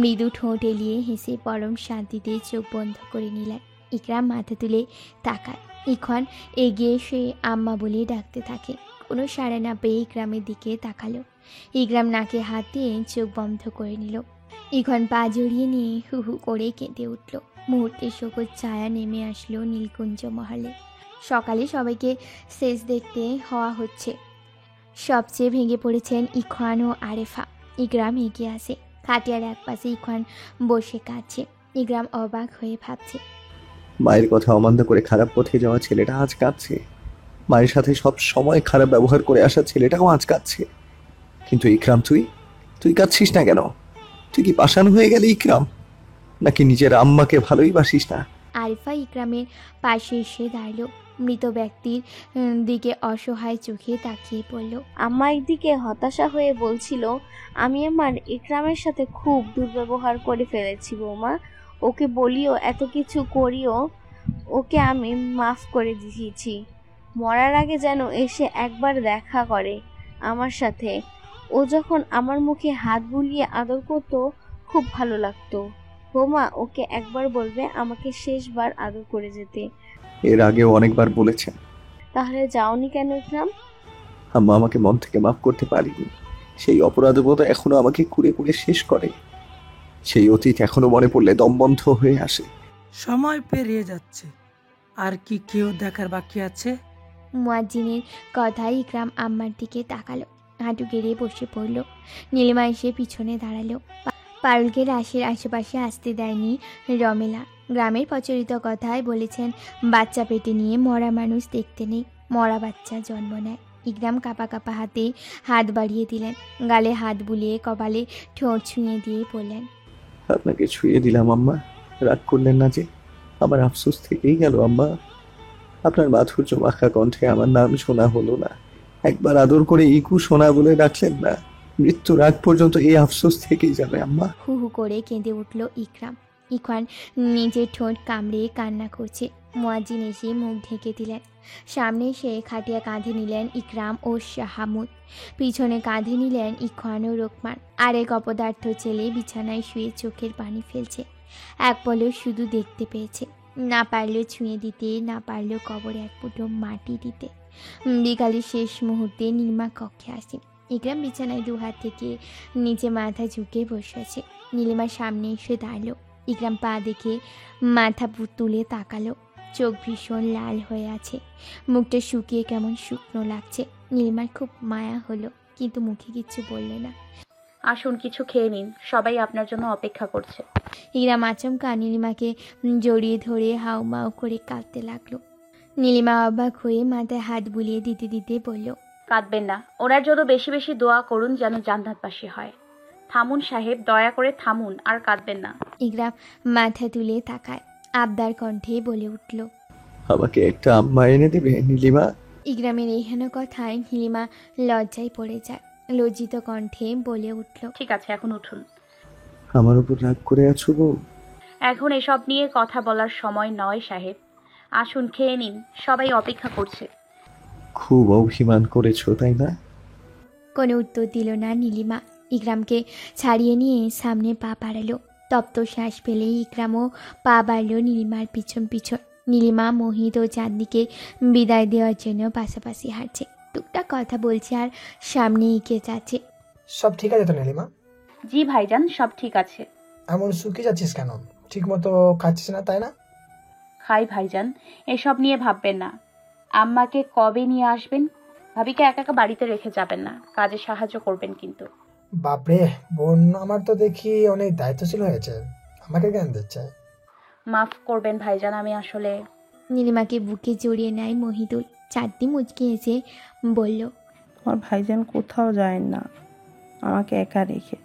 মৃদু ঠোঁট এলিয়ে হেসে পরম শান্তিতে চোখ বন্ধ করে নিলেন। ইকরাম মাথা তুলে তাকায়। ইখন এগিয়ে এসে আম্মা বলে ডাকতে থাকে। কোনো সাড়া না পেয়ে ইকরামের দিকে তাকালো। ইকরাম নাকে হাত দিয়ে চোখ বন্ধ করে নিল। ইখন পা জড়িয়ে নিয়ে হু হু করে কেঁদে উঠল। মুহূর্তে শোকর ছায়া নেমে আসলো নীলকুঞ্জ মহলে। সকালে সবাইকে শেষ দেখতে হওয়া হচ্ছে। সবচেয়ে ভেঙে পড়েছেন ইখন ও আরেফা। ইকরাম এগিয়ে আসে। খাটিয়ার এক পাশে ইখন বসে কাঁদছে। ইকরাম অবাক হয়ে ভাবছে, মায়ের কথা অমান্য করে খারাপ পথে যাওয়া ছেলেটা আজ কাঁদছে। মায়ের সাথে সব সময় খারাপ ব্যবহার করে আসা ছেলেটাও আজ কাঁদছে। কিন্তু ইকরাম, তুই কাঁদছিস না কেন? তুই কি পাষাণ হয়ে গেলি ইকরাম? নাকি নিজের আম্মাকে ভালোই বাসিস না? আরিফা ইকরামের পাশে এসে দাঁড়ালো। মৃত ব্যক্তির দিকে অসহায় চোখে তাকিয়ে পড়ল। আম্মা একদিকে হতাশা হয়ে বলছিল, আমি আমার ইকরামের সাথে খুব দুর্ব্যবহার করে ফেলেছি বৌমা, ওকে বলিও এত কিছু করিও ওকে আমি মাফ করে দিয়েছি। মরার আগে যেন এসে একবার দেখা করে আমার সাথে। ও যখন আমার মুখে হাত বুলিয়ে আদর করত খুব ভালো লাগতো। বৌমা, ওকে একবার বলবে আমাকে শেষবার আদর করে যেতে। এর আগেও অনেকবার বলেছেন। তাহলে যাওনি কেন ইকরাম? আম্মা আমাকে মন থেকে মাফ করতে পারিনি। সেই অপরাধবোধ এখনো আমাকে কুড়ে কুড়ে শেষ করে। সেই অতীত এখনো মনে পড়লে দম বন্ধ হয়ে আসে। সময় পেরিয়ে যাচ্ছে, আর কি কেউ দেখার বাকি আছে? মুয়াজ্জিনের কথায় ইকরাম আম্মার দিকে তাকালো। হাঁটু গেড়ে বসে পড়ল। নীলিমা এসে পিছনে দাঁড়ালো। পারুলকে রাশের আশেপাশে আসতে দেয়নি রমেলা। গ্রামের প্রচলিত কথায় বলেছেন, বাচ্চা পেটে নিয়ে মরা মানুষ দেখতে নেই, মরা বাচ্চা জন্ম নেয়। ইকরাম কাঁপা কাঁপা হাতে হাত বাড়িয়ে দিলেন। গালে হাত বুলিয়ে কপালে ঠোঁট ছুঁয়ে দিয়ে বললেন, আপনাকে ছুঁয়ে দিলাম আম্মা, রাগ করলেন না যে? আমার আফসোস থেকেই গেল আম্মা। আপনার মাধুর্য মাখা কণ্ঠে আমার নাম শোনা হলো না। একবার আদর করে ইকু সোনা বলে ডাকলেন না। মৃত্যুর আগ পর্যন্ত এই আফসোস থেকেই যাবে আম্মা। হু হু করে কেঁদে উঠল ইকরাম। ইখন নিজের ঠোঁট কামড়ে কান্না করছে। মুয়াজ্জিন এসে মুখ ঢেকে দিলেন। সামনে এসে খাটিয়া কাঁধে নিলেন ইকরাম ও শাহামুদ। পিছনে কাঁধে নিলেন ইখন ও রোকমান। আরেক অপদার্থ ছেলে বিছানায় শুয়ে চোখের পানি ফেলছে। এক পলক শুধু দেখতে পেয়েছে। না পারলেও ছুঁয়ে দিতে, না পারলেও কবরে এক ফুটো মাটি দিতে। বিকালের শেষ মুহূর্তে নীলিমা কক্ষে আসে। ইকরাম বিছানায় দুহাত থেকে নিচে মাথা ঝুঁকে বসে আছে। নীলিমার সামনে এসে দাঁড়ালো। ইকরাম পা দেখে মাথা তুলে তাকালো। চোখ ভীষণ লাল হয়ে আছে, মুখটা শুকিয়ে কেমন শুকনো লাগছে। নীলিমার খুব মায়া হলো, কিন্তু মুখে কিচ্ছু বলল না। আসুন কিছু খেয়ে নিন, সবাই আপনার জন্য অপেক্ষা করছে। ইকরাম আচমকা নীলিমাকে জড়িয়ে ধরে হাউমাউ করে কাঁদতে লাগলো। নীলিমা অবাক হয়ে মাথায় হাত বুলিয়ে দিতে দিতে বলল, কাঁদবেন না, ওনার জন্য বেশি বেশি দোয়া করুন যেন জান্নাতবাসী হয়। থামুন সাহেব, দয়া করে থামুন, আর কাঁদবেন না। ইকরাম মাথা তুলে তাকায়, আবদার কণ্ঠে বলে উঠল, আমাকে একটা আম্মা এনে দেবে নীলিমা? ইকরামের এইখানে কথায় নীলিমা লজ্জায় পড়ে যায়। লজ্জিত কণ্ঠে বলে উঠল, ঠিক আছে, এখন উঠুন। আমার উপর রাগ করে আছো গো? এখন এসব নিয়ে কথা বলার সময় নয় সাহেব, আসুন খেয়ে নিন, সবাই অপেক্ষা করছে। খুব অভিমান করেছো তাই না? কোনো উত্তর দিল না নীলিমা। ইকরামকে ছাড়িয়ে নিয়ে সামনে পা বাড়ালো। তপ্ত শ্বাস ফেলেই ইকরামও পা বাড়ল নীলিমার পিছন পিছন। নীলিমা মোহিত ও চাঁদনিকে বিদায় দেওয়ার জন্য পাশাপাশি হাঁটছে, টুকটাক কথা বলছে আর সামনে এগিয়ে যাচ্ছে। সব ঠিক আছে তো নীলিমা? জি ভাইজান, সব ঠিক আছে। এমন শুকিয়ে যাচ্ছিস কেন? ঠিক মতো খাচ্ছিস না তাই না? খাই ভাইজান, এসব নিয়ে ভাববেন না। আম্মাকে কবে নিয়ে আসবেন? ভাবিকে একা একা বাড়িতে রেখে যাবেন না, কাজে সাহায্য করবেন কিন্তু। বাপরে, বোন আমার তো দেখি অনেক দায়িত্বশীল হয়েছে, আমাকে জ্ঞান দিচ্ছে। মাফ করবেন ভাইজান, আমি আসলে। নীলিমাকে বুকে জড়িয়ে নেয় মহিদুল। চাঁদনি মুচকে এসে বলল, আমার ভাইজান কোথাও যায় না আমাকে একা রেখে,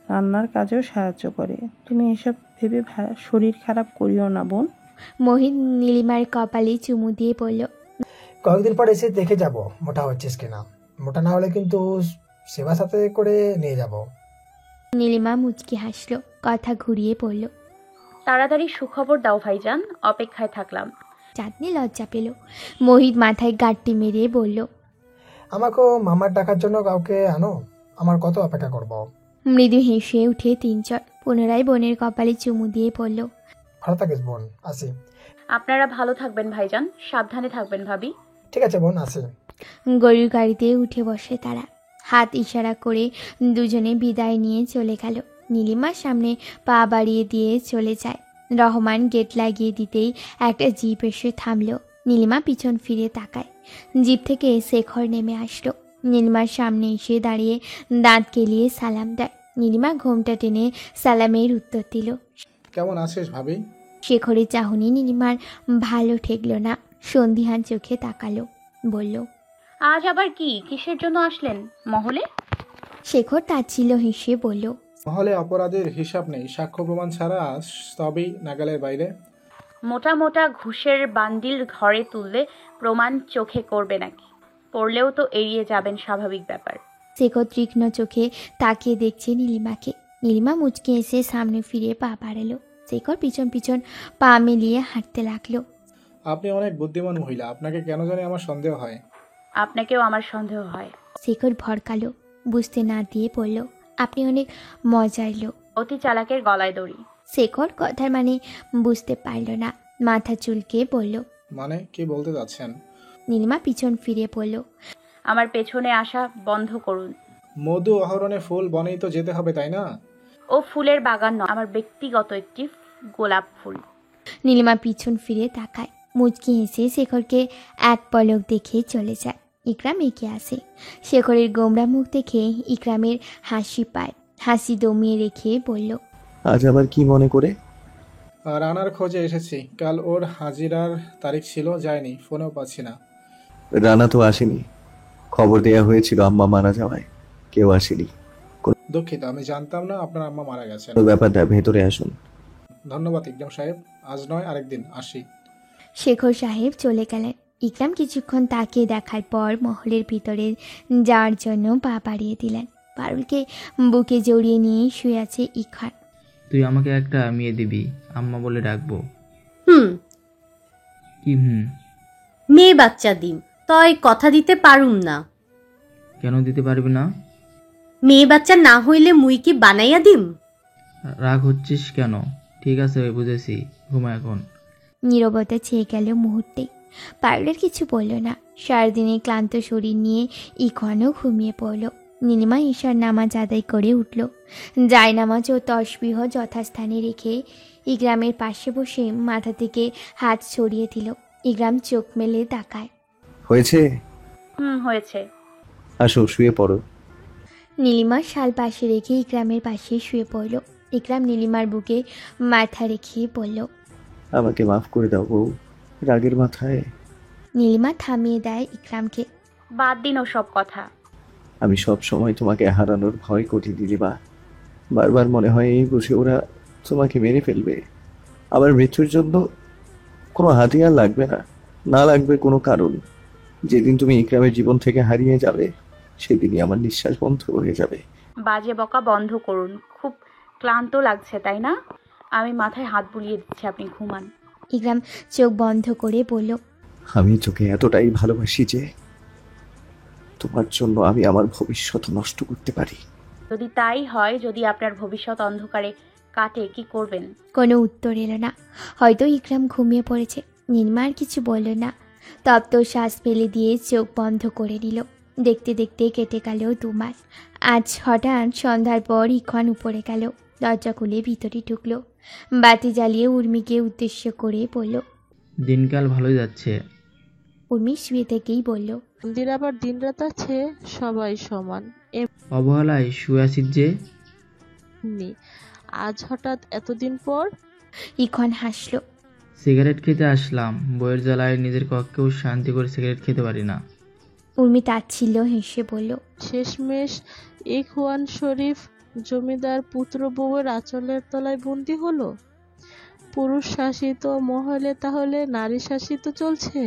রান্নার কাজেও সাহায্য করে। তুমি এসব ভেবে শরীর খারাপ করিও না বোন। মহিদ নীলিমার কপালে চুমু দিয়ে বলল, কয়েকদিন পর এসে দেখে যাব মোটা হচ্ছিস কিনা। মোটা না হলে কিন্তু সেবা সাথে করে নিয়ে যাব। নীলিমা মুচকি হাসলো, কথা ঘুরিয়ে বলল, তাড়াতাড়ি সুখবর দাও ভাইজান, অপেক্ষায় থাকলাম। চাঁদনি লজ্জা পেল। মহিদ মাথায় গাঁটটি মেরে বলল, আমাকেও মামার টাকার জন্য কাউকে আনো, আমার কত অপেক্ষা করব। মৃদু হেসে উঠে তিনচর পুনরায় বোনের কপালে চুমু দিয়ে পড়ল, ভালো থাকিস বোন, আসি। আপনারা ভালো থাকবেন ভাইজান, সাবধানে থাকবেন ভাবি। ঠিক আছে বোন, আসি। গরুর গাড়িতে উঠে বসে তারা। হাত ইশারা করে দুজনে বিদায় নিয়ে চলে গেল। নীলিমার সামনে পা বাড়িয়ে দিয়ে চলে যায়। রহমান গেট লাগিয়ে দিতেই একটা জিপ এসে থামলো। নীলিমা পিছন ফিরে তাকায়। জিপ থেকে শেখর নেমে আসলো। নীলিমার সামনে এসে দাঁড়িয়ে দাঁত কেলিয়ে সালাম দেয়। নীলিমা ঘোমটা টেনে সালামের উত্তর দিল। কেমন আছিস ভাবি? শেখরের চাহনি নীলিমার ভালো ঠেকলো না। সন্ধিহান চোখে তাকালো, বলল, আজ আবার কি, কিসের জন্য আসলেন মহলে? শেখর তাচ্ছিল্য হেসে বলল, মহলে অপরাধের হিসাব নেই, সাক্ষ্য প্রমাণ ছাড়া সবই নাগালের বাইরে। মোটা মোটা ঘুষের বান্ডিল ঘরে তুললে প্রমাণ চোখে করবে নাকি? পড়লেও তো এড়িয়ে যাবেন, স্বাভাবিক ব্যাপার। শেখর তীক্ষ্ণ চোখে তাকিয়ে দেখছে নীলিমাকে। নীলিমা মুচকে এসে সামনে ফিরে পা বাড়ালো। শেখর পিছন পিছন পা মিলিয়ে হাঁটতে লাগলো। আপনি অনেক বুদ্ধিমান মহিলা, আপনাকে কেন জানি আমার সন্দেহ হয়। আপনাকেও আমার সন্দেহ হয়। শেখর ভড়কালো, বুঝতে না দিয়ে বলল, আপনি অনেক মজার লোক। অতি চালাকের গলায় দড়ি। শেখর কথার মানে বুঝতে পারল না, মাথা চুলকে বলল, মানে কি বলতে যাচ্ছেন? নীলিমা পিছন ফিরে বলল, আমার পেছনে আসা বন্ধ করুন। মধু আহরণে ফুল বনেই তো যেতে হবে তাই না? ও ফুলের বাগান নয়, আমার ব্যক্তিগত একটি গোলাপ ফুল। নীলিমা পিছন ফিরে তাকায়, মুচকি হেসে শেখরকে এক পলক দেখে চলে যায়। ইকরাম এগিয়ে আসে। শেখরের গোমরা মুখ দেখে ইকরামের হাসি পায়। হাসি দমিয়ে রেখে বলল, আজ আবার কি মনে করে? রানার খোঁজে এসেছি, কাল ওর হাজিরার তারিখ ছিল, যায়নি, ফোনেও পাচ্ছি না। রানা তো আসেনি, খবর দেয়া হয়েছিল আম্মা মারা যাওয়ায়, কেউ আসেনি। দুঃখিত, আমি জানতাম না আপনার আম্মা মারা গেছেন। ব্যাপারটা ভেতরে আসুন। ধন্যবাদ ইকরাম সাহেব, আজ নয় আরেকদিন আসি। শেখর সাহেব চলে গেলেন। ইকরাম কিছুক্ষণ তাকিয়ে দেখার পর মহলের ভিতরে যাওয়ার জন্য পা বাড়িয়ে দিলেন। পারুলকে বুকে জড়িয়ে নিয়ে শুয়ে আছে ইখান। তুই আমাকে একটা মেয়ে দিবি, আম্মা বলে ডাকবো। কি মেয়ে বাচ্চা দিম, তয় কথা দিতে পারুম না। কেন দিতে পারবি না? মেয়ে বাচ্চা না হইলে মুই কি বানাইয়া দিম? রাগ হচ্ছিস কেন? ঠিক আছে বুঝেছি, ঘুমা এখন। নীরবতা ছেয়ে গেল মুহূর্তেই। পারুলের কিছু বলল না। সারাদিনের ক্লান্ত শরীর নিয়ে ইখওয়ানও ঘুমিয়ে পড়ল। নীলিমা ঈশার নামাজ আদায় করে উঠল। জায়নামাজ ও তসবিহ যথাস্থানে রেখে ইকরামের পাশে বসে মাথা থেকে হাত ছড়িয়ে দিল। ইকরাম চোখ মেলে তাকায়। হয়েছে? হয়েছে। আসো শুয়ে পড়ো। নীলিমা শাল পাশে রেখে ইকরামের পাশে শুয়ে পড়ল। ইকরাম নীলিমার বুকে মাথা রেখে বলল, আমাকে মাফ করে দাও বউ, রাগের মাথায়। নীলিমা থামিয়ে দেয় ইকরামকে। বাদ দিন ওসব কথা। আমি সব সময় তোমাকে হারানোর ভয় করি দিদিমা। বারবার মনে হয় এই বুঝে ওরা তোমাকে মেরে ফেলবে। আবার মৃত্যুর জন্য কোনো হাতিয়ার লাগবে না, না লাগবে কোনো কারণ। যেদিন তুমি ইকরামের জীবন থেকে হারিয়ে যাবে সেদিনই আমার নিঃশ্বাস বন্ধ হয়ে যাবে। বাজে বকা বন্ধ করুন। খুব ক্লান্ত লাগছে তাই না? আমি মাথায় হাত বুলিয়ে দিচ্ছি, আপনি ঘুমান। ইকরাম চোখ বন্ধ করে বলল, আমি তোকে এতটাই ভালোবাসি যে তোমার জন্য আমি আমার ভবিষ্যৎ নষ্ট করতে পারি। যদি তাই হয়, যদি আপনার ভবিষ্যৎ অন্ধকারে কাটে, কি করবেন? কোনো উত্তর এলো না। হয়তো ইকরাম ঘুমিয়ে পড়েছে। নীলিমা আর কিছু বলল না। তপ্ত শ্বাস ফেলে দিয়ে চোখ বন্ধ করে নিল। দেখতে দেখতে কেটে গেল 2 মাস। আজ হঠাৎ সন্ধ্যার পর ইখওয়ান উপরে গেল। দরজা খুলে ভিতরে ঢুকলো। বাতি জ্বালিয়ে উর্মিকে উদ্দেশ্য করে বলল, দিনকাল ভালোই যাচ্ছে। উর্মি শুয়ে থেকেই বলল, মন্দির আবার দিনরাত আছে, সবাই সমান। অবহেলায় শুয়ে আছিস যে। এমনি আজ হঠাৎ এতদিন পর? ইখওয়ান হাসল। সিগারেট খেতে আসলাম। বইয়ের জ্বালায় নিজের কক্ষেও শান্তি করে সিগারেট খেতে পারি না। উর্মি তাচ্ছিল্য হেসে বলল, শেষমেশ ইখওয়ান শরীফ জমিদার পুত্র বউয়ের আঁচলের তলায় বন্দী হলো। পুরুষ শাসিত মহলে তাহলে নারী শাসিত চলছে।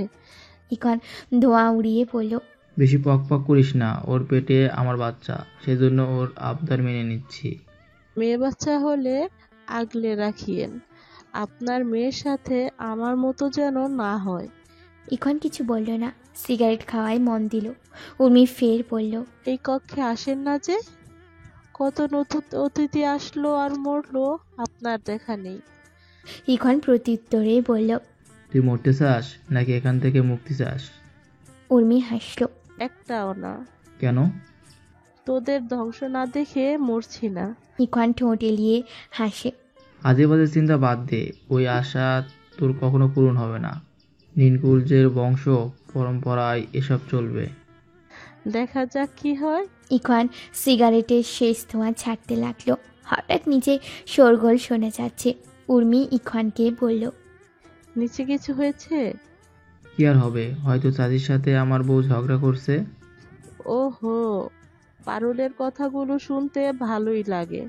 ইখওয়ান ধোঁয়া উড়িয়ে বলল, বেশি পক পক করিস না, ওর পেটে আমার বাচ্চা, সেজন্য ওর আবদার মেনে নিচ্ছি। মেয়ে বাচ্চা হলে আগলে রাখিয়েন, আপনার মেয়ের সাথে আমার মতো যেন না হয়। ইখওয়ান কিছু বলল না, সিগারেট খাওয়ায় মন দিল। উর্মি ফের বলল, এই কক্ষে আসেন না যে? কত নতুন অতিথি আসলো আর মরলো, আপনার দেখা নেই। ইখওয়ান প্রত্যুত্তরে বলল, তুই মরতে চাস নাকি এখান থেকে মুক্তি চাস? উর্মি হাসল। একটাও না। কেন? তোদের ধ্বংস না দেখে মরছি না। ইখওয়ান ঠোঁট এলিয়ে হাসে। আজে বাজে চিন্তা বাদ দে, ওই আশা তোর কখনো পূরণ হবে না। নীলকুঞ্জের বংশ পরম্পরায় এসব চলবে। দেখা যাক কি হয়। ইখওয়ান সিগারেটের শেষ ধোঁয়া ছাড়তে লাগলো। হঠাৎ নিচে শোরগোল শোনা যাচ্ছে। উর্মি ইখওয়ানকে বলল, নিচে কিছু হয়েছে? কি আর হবে, হয়তো চাচির সাথে আমার বউ ঝগড়া করছে। ওহো, পারুলের কথাগুলো শুনতে ভালোই লাগে।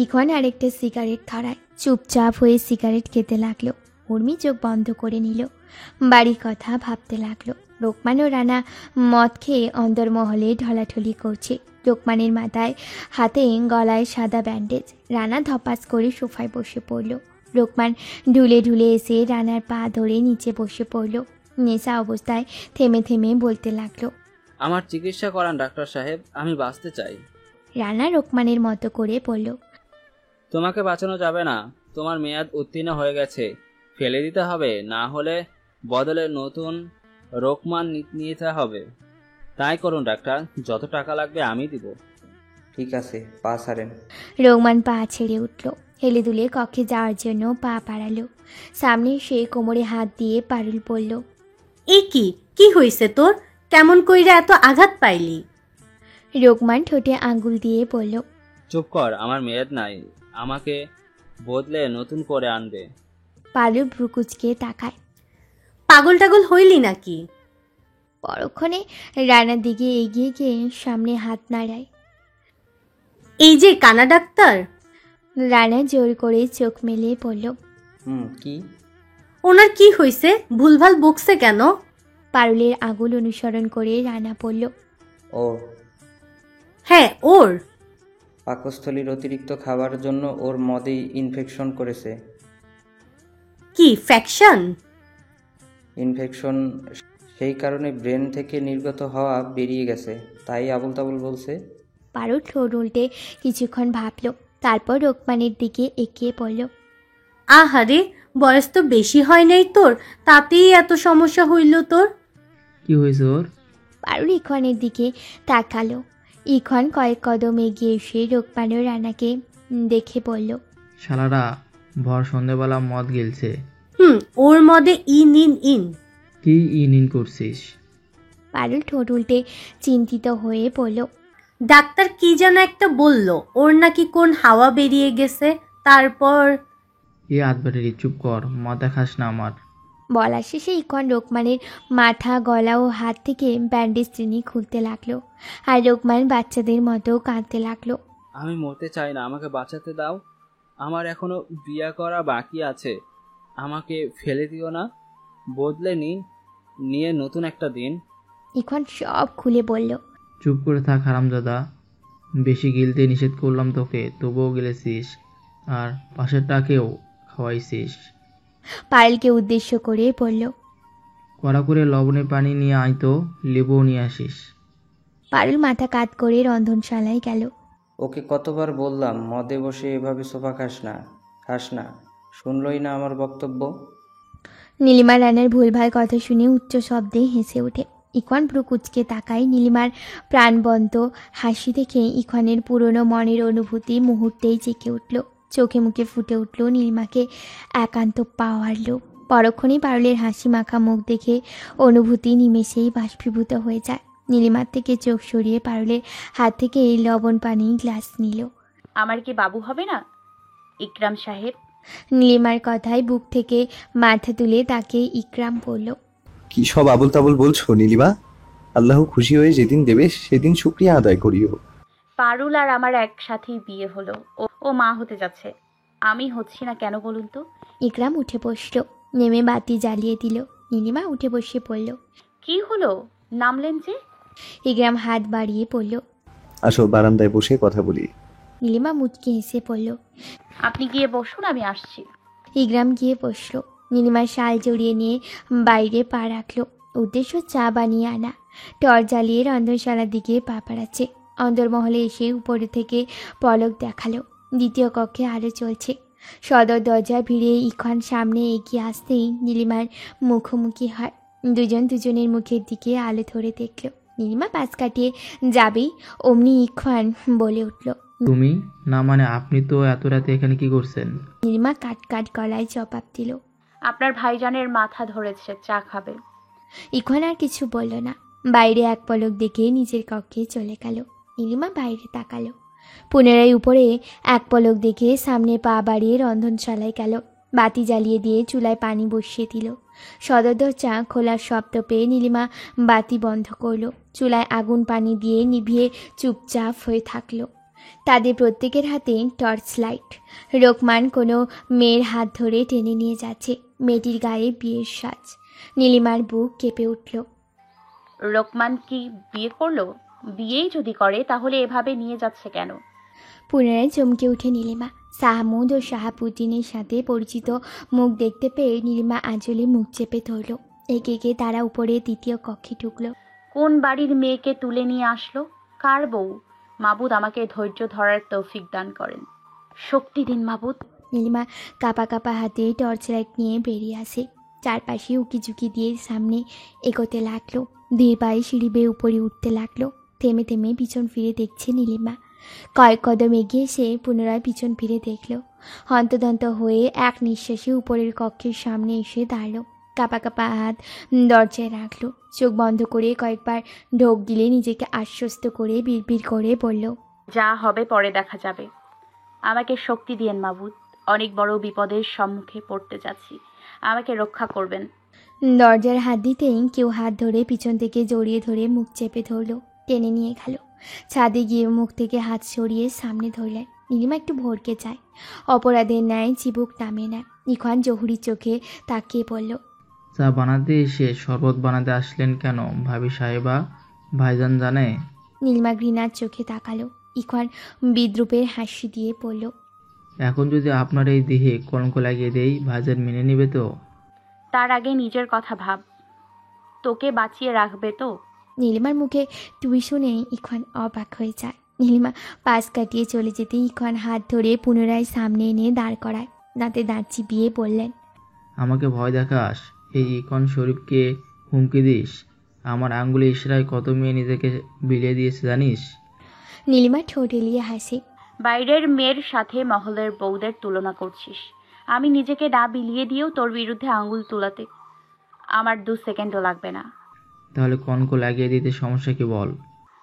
ইখওয়ান আরেকটা সিগারেট ধরায় চুপচাপ হয়ে সিগারেট খেতে লাগলো। উর্মি চোখ বন্ধ করে নিল। বাড়ির কথা ভাবতে লাগলো। লোকমান ও রানা মদ খেয়ে অন্দরমহলে ঢলাঢলি করছে। লোকমানের মাথায় হাতে গলায় সাদা ব্যান্ডেজ। রানা ধপাস করে সোফায় বসে পড়ল। লোকমান ঢুলে ঢুলে এসে রানার পা ধরে নিচে বসে পড়ল। নেশা অবস্থায় থেমে থেমে বলতে লাগলো, আমার চিকিৎসা করান ডাক্তার সাহেব, আমি বাঁচতে চাই। রানা লোকমানের মতো করে বলল, তোমাকে বাঁচানো যাবে না, তোমার মেয়াদ উত্তীর্ণ হয়ে গেছে, ফেলে দিতে হবে, না হলে বদলে নতুন রোকমান নিতে হবে। তাই করুন ডাক্তার, যত টাকা লাগবে আমি দিব। ঠিক আছে, পা ছাড়েন। রোকমান পা ছেড়ে উঠল। হেলে দুলে কক্ষে যাওয়ার জন্য পা বাড়ালো। সামনে সে কোমরে হাত দিয়ে পারুল বলল, এই কি হয়েছে তোর? কেমন কইরা এত আঘাত পাইলি? রোকমান ঠোঁটে আঙ্গুল দিয়ে বলল, চুপ কর, আমার মেয়াদ নাই, আমাকে বদলে নতুন করে আনবে। পারুল ভ্রুকুচকে তাকায়। পাগল টাগল হইলি নাকি? পরক্ষণে রানার দিকে এগিয়ে গিয়ে সামনে হাত নাড়ায়। এই যে কানা ডাক্তার। রানা জোর করে চোখ মেলে পড়ল, কি? ওনার কি হয়েছে? ভুলভাল বকছে কেন? পারুলের আঙুল অনুসরণ করে রানা পড়ল, ও হ্যাঁ ওর পাকস্থলীর অতিরিক্ত খাবার জন্য ওর মদে ইনফেকশন করেছে। কি ফ্যাকশন? ইনফেকশন, সেই কারণে ব্রেন থেকে নির্গত হওয়া বেরিয়ে গেছে, তাই আবল তাবল বলছে। পারুল ঠোঁট উল্টে কিছুক্ষণ ভাবল, তারপর রোকমানের দিকে এগিয়ে পড়ল। আহারে, বয়স তো বেশি হয় নাই তোর, তাতেই এত সমস্যা হইল তোর। কি হয়েছে ওর? পারুল ইখওয়ানের দিকে তাকালো। ইখওয়ান কয়েক কদম এগিয়ে এসে রোকমান ও রানাকে দেখে বলল, শালারা ভর সন্ধেবেলা মদ গিলছে। ওর মদে ইন ইন ইন। কি ইন করছিস? পারুল ঠোঁট উল্টে চিন্তিত হয়ে বলল, ডাক্তার কি যেন একটা বলল, ওর নাকি কোন হাওয়া বেরিয়ে গেছে। তারপর আধবাটেরি চুপ কর, মাথা খাস না আমার। বলা শেষে ইখওয়ান রোকমানের মাথা, গলা ও হাত থেকে ব্যান্ডেজ টেনে খুলতে লাগলো। আর রোকমান বাচ্চাদের মতো কাঁদতে লাগলো। আমি মরতে চাই না, আমাকে বাঁচাতে দাও। আমার এখনো বিয়ে করা বাকি আছে, আমাকে ফেলে দিও না। বদলে নিয়ে নতুন একটা দিন। ইখওয়ান সব খুলে বলল। চুপ করে থাক হারামজাদা, বেশি গিলতে নিষেধ করলাম তোকে, তবুও গিলেছিস, আর পাশেরটাকেও খাওয়াইছিস। পায়েলকে উদ্দেশ্য করে বলল, কড়া করে লবণের পানি নিয়ে আইতো, লেবুও নিয়ে আসিস। পারুল মাথা কাত করে রন্ধনশালায় গেল। ওকে কতবার বললাম মদে বসে এভাবে সোফা খাস না, শুনলই না আমার বক্তব্য। নীলিমা রানার ভুলভাল কথা শুনে উচ্চ শব্দে হেসে ওঠে। ইখওয়ান পুরো কুচকে তাকায়। নীলিমার প্রাণবন্ত হাসি দেখে ইখওয়ানের পুরনো মনের অনুভূতি মুহূর্তেই জেগে উঠল। চোখে মুখে ফুটে উঠল নীলিমাকে একান্ত পাওয়ার লোভ। পরক্ষণেই পারুলের হাসি মাখা মুখ দেখে অনুভূতি নিমেষেই বাষ্পীভূত হয়ে যায়। নীলিমার থেকে চোখ সরিয়ে পারুলের হাত থেকে এই লবণ পানি গ্লাস নিল। আমার কি বাবু হবে না ইকরাম সাহেব? নীলিমার কথায় বুক থেকে মাথা তুলে তাকে ইকরাম বলল, কি সব আবল তাবল বলছো নীলিমা? আল্লাহ খুশি হয়ে যেদিন দেবে সেদিন শুকরিয়া আদায় করিও। পারুল আর আমার একসাথেই বিয়ে হলো, ও মা হতে যাচ্ছে, আমি হচ্ছি না কেন বলুন তো? ইকরাম উঠে বসল, নেমে বাতি জ্বালিয়ে দিল। নীলিমা উঠে বসে পড়ল। কি হলো, নামলেন যে? ইকরাম হাত বাড়িয়ে পড়ল, আসো বারান্দায় বসে কথা বলি। নীলিমা মুচকি হেসে পড়ল, আপনি গিয়ে বসুন, আমি আসছি। ইকরাম গিয়ে বসল। নীলিমার শাল জড়িয়ে নিয়ে বাইরে পা রাখলো। উদ্দেশ্য চা বানিয়ে আনা। টর্চ জ্বালিয়ে রন্ধনশালার দিকে পা বাড়াচ্ছে। অন্দরমহলে এসে উপরে থেকে পলক দেখালো। দ্বিতীয় কক্ষে আলো চলছে। সদর দরজা ভিড়ে ইখওয়ান সামনে এগিয়ে আসতেই নীলিমার মুখোমুখি হয়। দুজন দুজনের মুখের দিকে আলো ধরে দেখল। নীলিমা পাশ কাটিয়ে যাবেই অমনি ইখওয়ান বলে উঠল, তুমি না, মানে আপনি তো এত রাতে এখানে কি করছেন? নীলিমা কাট গলায় জবাব দিল, আপনার ভাইজানের মাথা ধরেছে, চা খাবে। ইখওয়ান আর কিছু বলল না। বাইরে এক পলক দেখে নিজের কক্ষে চলে গেল। নীলিমা বাইরে তাকালো। পুনরায় উপরে এক পলক দেখে সামনে পা বাড়িয়ে রন্ধনশালায় গেল। বাতি জ্বালিয়ে দিয়ে চুলায় পানি বসিয়ে দিল। সদর দরজা খোলার শব্দ পেয়ে নীলিমা বাতি বন্ধ করল। চুলায় আগুন পানি দিয়ে নিভিয়ে চুপচাপ হয়ে থাকলো। তাদের প্রত্যেকের হাতে টর্চ লাইট। রোকমান কোনো মেয়ের হাত ধরে টেনে নিয়ে যাচ্ছে। মেয়েটির গায়ে বিয়ের সাজ। নীলিমার বুক কেঁপে উঠল। রোকমান কি বিয়ে করলো? বিয়েই যদি করে তাহলে এভাবে নিয়ে যাচ্ছে কেন? পুনরায় চমকে উঠে নীলিমা। শাহমুদ ও শাহাবুদ্দিনের সাথে পরিচিত মুখ দেখতে পেয়ে নীলিমা আঁচলে মুখ চেপে ধরল। একে একে তারা উপরে দ্বিতীয় কক্ষে ঢুকলো। কোন বাড়ির মেয়েকে তুলে নিয়ে আসলো? কার বউ? মাবুদ আমাকে ধৈর্য ধরার তৌফিক দান করেন, শক্তি দিন মাবুদ। নীলিমা কাপা কাপা হাতে টর্চ লাইট নিয়ে বেরিয়ে আসে। চারপাশে উকিঝুঁকি দিয়ে সামনে এগোতে লাগলো। ধীর পায়ে সিঁড়ি বেয়ে উপরে উঠতে লাগলো। থেমে থেমে পিছন ফিরে দেখছে নীলিমা। কয়েক কদম এগিয়ে এসে পুনরায় পিছন ফিরে দেখল। হন্তদন্ত হয়ে এক নিঃশ্বাসে উপরের কক্ষের সামনে এসে দাঁড়ালো। কাপা কাপা হাত দরজায় রাখলো। চোখ বন্ধ করে কয়েকবার ঢোক গিলে নিজেকে আশ্বস্ত করে বিড়বিড় করে বলল, যা হবে পরে দেখা যাবে। আমাকে শক্তি দিয়েন মাবুদ, অনেক বড় বিপদের সম্মুখে পড়তে যাচ্ছি, আমাকে রক্ষা করবেন। দরজার হাত দিতেই কেউ হাত ধরে পিছন থেকে জড়িয়ে ধরে মুখ চেপে ধরলো, টেনে নিয়ে গেল। ছাদে গিয়ে মুখ থেকে হাত সরিয়ে সামনে ধরলেন। নীলিমা একটু ভরকে যায়। অপরাধের ন্যায় চিবুক নামে নেয়। ইখওয়ান জহুরির চোখে তাকিয়ে বলল, চা বানাতে এসে শরবত বানাতে আসলেন কেন ভাবি সাহেবা? ভাইজান জানে? নীলিমা ঘৃণার চোখে তাকালো। ইখওয়ান বিদ্রুপের হাসি দিয়ে বলল, এখন যদি আপনার এই দেহে কলঙ্ক লাগিয়ে দেই, ভাইজান মেনে নেবে তো? তার আগে নিজের কথা ভাব, তোকে বাঁচিয়ে রাখবে তো? নীলিমার মুখে টুই শুনে ইখওয়ান অবাক হয়ে যায়। নীলিমা পাশ কাটিয়ে চলে যেতে ইখওয়ান হাত ধরে পুনরায় সামনে এনে দাঁড় করায়। দাঁতে দাঁত চিবিয়ে বললেন, আমাকে ভয় দেখাস? এই ইকন শরীফকে হুমকি দিস? আমার আঙ্গুলে ইশরায় কত মেয়ে নিজেকে বিলিয়ে দিয়েছে জানিস? নীলিমা ঠোঁট এলিয়ে হাসে। বাইরের মেয়ের সাথে মহলের বউদের তুলনা করছিস। আমি নিজেকে না বিলিয়ে দিয়েও তোর বিরুদ্ধে আঙ্গুল তুলাতে আমার 2 সেকেন্ডও লাগবে না। তাহলে কনক লাগিয়ে দিতে সমস্যা কি বল?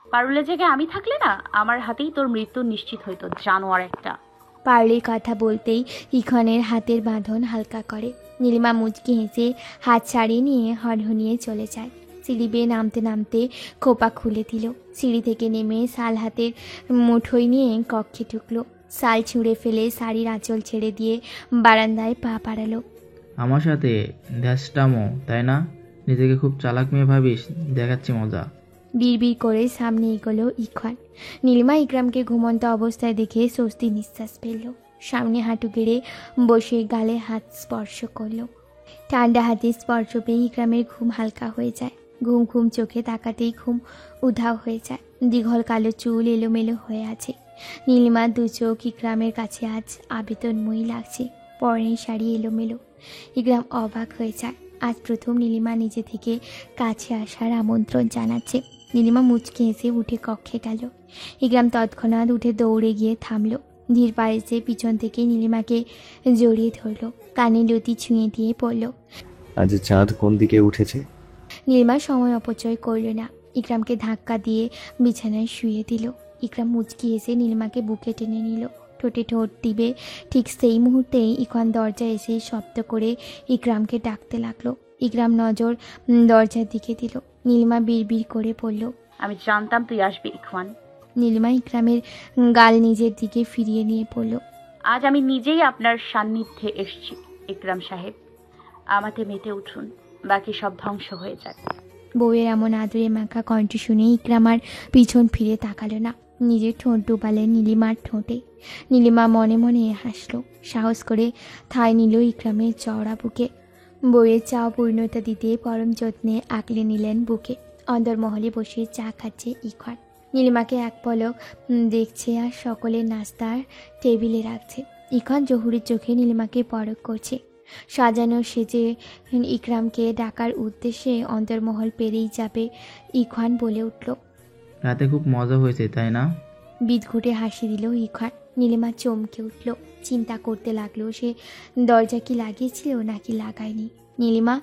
পারুলের জায়গায় আমি থাকলে না আমার হাতেই তোর মৃত্যু নিশ্চিত হইতো, জানোয়ার একটা। পারুলের কথা বলতেই ইখনের হাতের বাঁধন হালকা করে। নীলিমা মুচকি হেসে হাত ছাড়িয়ে নিয়ে হনহনিয়ে চলে যায়। সিঁড়ি বেয়ে নামতে নামতে খোপা খুলে দিল। সিঁড়ি থেকে নেমে শাল হাতের মুঠোয় নিয়ে কক্ষে ঢুকলো। শাল ছুঁড়ে ফেলে শাড়ির আঁচল ছেড়ে দিয়ে বারান্দায় পা পাড়ালো। আমার সাথে ধ্যাসটামো, তাই না? নিজেকে খুব চালাক মেয়ে ভাবিস? দেখাচ্ছি মজা। বিড়বিড় করে সামনে এগোলো ইখন। নীলিমা ইকরামকে ঘুমন্ত অবস্থায় দেখে স্বস্তি নিঃশ্বাস ফেলল। সামনে হাঁটু গেড়ে বসে গালে হাত স্পর্শ করলো। ঠান্ডা হাতে স্পর্শ পেয়ে ইকরামের ঘুম হালকা হয়ে যায়। ঘুম ঘুম চোখে তাকাতেই ঘুম উধাও হয়ে যায়। দীঘল কালো চুল এলোমেলো হয়ে আছে। নীলিমার দু চোখ ইকরামের কাছে আজ আবেদনময়ী লাগছে। পরনের শাড়ি এলোমেলো। ইকরাম অবাক হয়ে যায়। আজ প্রথম নীলিমা নিজে থেকে কাছে আসার আমন্ত্রণ জানাচ্ছে। নীলিমা মুচকে এসে উঠে কক্ষে গেল। ইকরাম তৎক্ষণাৎ উঠে দৌড়ে গিয়ে থামলো। ধীর পায়ে এসে পিছন থেকে নীলিমাকে জড়িয়ে ধরলো। কানে লতি ছুঁয়ে দিয়ে পড়ল, আজ চাঁদ কোন দিকে উঠেছে? নীলিমা সময় অপচয় করল না। ইকরামকে ধাক্কা দিয়ে বিছানায় শুয়ে দিল। ইকরাম মুচকি এসে নীলিমাকে বুকে টেনে নিল। ঠোঁটে ঠোঁট দিবে ঠিক সেই মুহূর্তেই ইখন দরজা এসে শব্দ করে ইকরামকে ডাকতে লাগলো। ইকরাম নজর দরজার দিকে দিল। নীলিমা বিড়বিড় করে পড়ল, আমি জানতাম তুই আসবি ইখওয়ান। নীলিমা ইকরামের গাল নিজের দিকে ফিরিয়ে নিয়ে পড়ল, আজ আমি নিজেই আপনার সান্নিধ্যে এসেছি ইকরাম সাহেব। আমাতে মেতে উঠুন, বাকি সব ধ্বংস হয়ে যাক। বউয়ের এমন আদরে মাখা কণ্ঠ শুনে ইকরাম আর পিছন ফিরে তাকালো না। নিজের ঠোঁট ডুবালেন নীলিমার ঠোঁটে। নীলিমা মনে মনে হাসলো। সাহস করে ঠাঁই নিল ইকরামের চওড়া বুকে। বউয়ের চাও পূর্ণতা দিতে পরম যত্নে আঁকলে নিলেন বুকে। অন্দরমহলে বসে চা খাচ্ছে ইখন। নীলিমাকে এক পলক দেখছে আর সকলের নাস্তার টেবিলে রাখছে। ইখন জহুরের চোখে নীলিমাকে পরখ করছে। সাজানো সেজে ইকরামকে ডাকার উদ্দেশ্যে অন্তর্মহল পেরিয়ে যাবে ইখন বলে উঠল, রাতে খুব মজা হয়েছে তাই না? বিদঘুটে হাসি দিল ইখন। নীলিমা চমকে উঠল। চিন্তা করতে লাগলো সে দরজা কি লাগিয়েছিল নাকি লাগায়নি। নীলিমা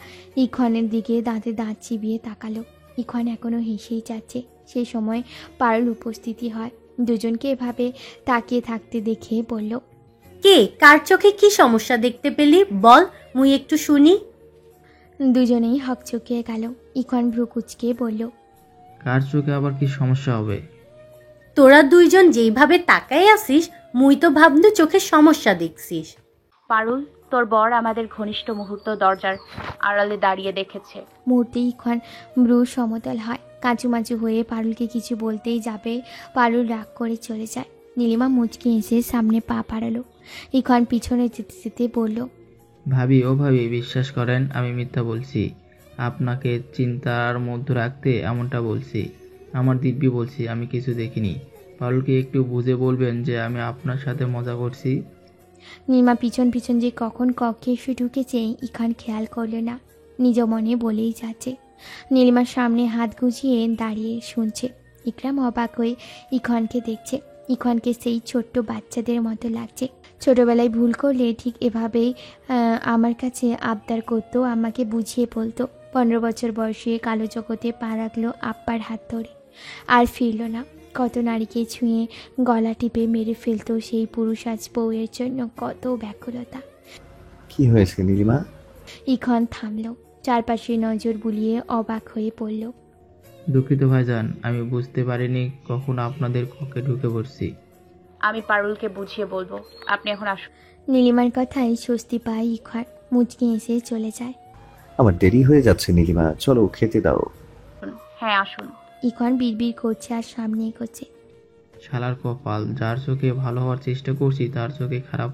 ইখনের দিকে দাঁতে দাঁত চিবিয়ে তাকালো। ইখন এখনো হেসেই যাচ্ছে। সেই সময় পারুল উপস্থিতি হয়। দুজনকে এভাবে তাকিয়ে থাকতে দেখে বলল, কে কার চোখে কি সমস্যা দেখতে পেলি বল, মুই একটু শুনি। দুজনেই হকচকিয়ে গেল। ইখন ভ্রু কুচকে বলল, কার চোখে আবার কি সমস্যা হবে? তোরা দুইজন যেইভাবে তাকাই আসিস মুই তো ভাবনু চোখে সমস্যা দেখছিস। পারুল, তোর বর আমাদের ঘনিষ্ঠ মুহূর্ত দরজার আড়ালে দাঁড়িয়ে দেখেছে। মুহূর্তে ইখন ভ্রু সমতল হয়। কাঁচুমাচু হয়ে পারুলকে কিছু বলতেই যাবে, পারুল রাগ করে চলে যায়। নীলিমা মুচকি এসে সামনে পা পাড়ালো। ইখন পিছনে যেতে যেতে বলল, ভাবি ও ভাবি, বিশ্বাস করেন আমি মিথ্যা বলছি। আপনাকে চিন্তার মধ্যে রাখতে এমনটা বলছি। আমার দিব্যি বলছি আমি কিছু দেখিনি। পারুলকে একটু বুঝে বলবেন যে আমি আপনার সাথে মজা করছি। নীলিমা পিছন পিছন যে কখন কক্ষে এসে ঢুকেছে ইখন খেয়াল করল না। নিজ মনে বলেই যাচ্ছে। নীলিমার সামনে হাত গুছিয়ে দাঁড়িয়ে শুনছে। ইকরাম অবাক হয়ে ইখনকে দেখছে। ইখনকে সেই ছোট্ট বাচ্চাদের মতো লাগছে। ছোটবেলায় ভুল করলে ঠিক এভাবেই আমার কাছে আবদার করতো, আমাকে বুঝিয়ে বলতো। 15 বছর বয়সে কালো জগতে পা রাখলো আব্বার হাত ধরে, আর ফিরল না। কত নারীকে ছুঁয়ে গলা টিপে মেরে ফেলতো সেই পুরুষ আজ বউয়ের জন্য কত ব্যাকুলতা। কি হয়েছে নীলিমা? ইখন থামলো। চারপাশে নজর বুলিয়ে অবাক হয়ে পড়ল। দুঃখিত ভাইজান, আমি বুঝতে পারিনি কখন আপনাদের কক্ষে ঢুকে পড়ছি। আমি পারুলকে বুঝিয়ে বলবো, আপনি এখন আসুন। নীলিমার কথায় স্বস্তি পায় ইখন। মুচকি এসে চলে যায়। আমার দেরি হয়ে যাচ্ছে নীলিমা, চলো খেতে দাও। হ্যাঁ আসুন। ইখন বিড়বিড় করছে আর সামনে এগোচ্ছে। শালার কপাল, যার চোখে ভালো হওয়ার চেষ্টা করছি তার চোখে খারাপ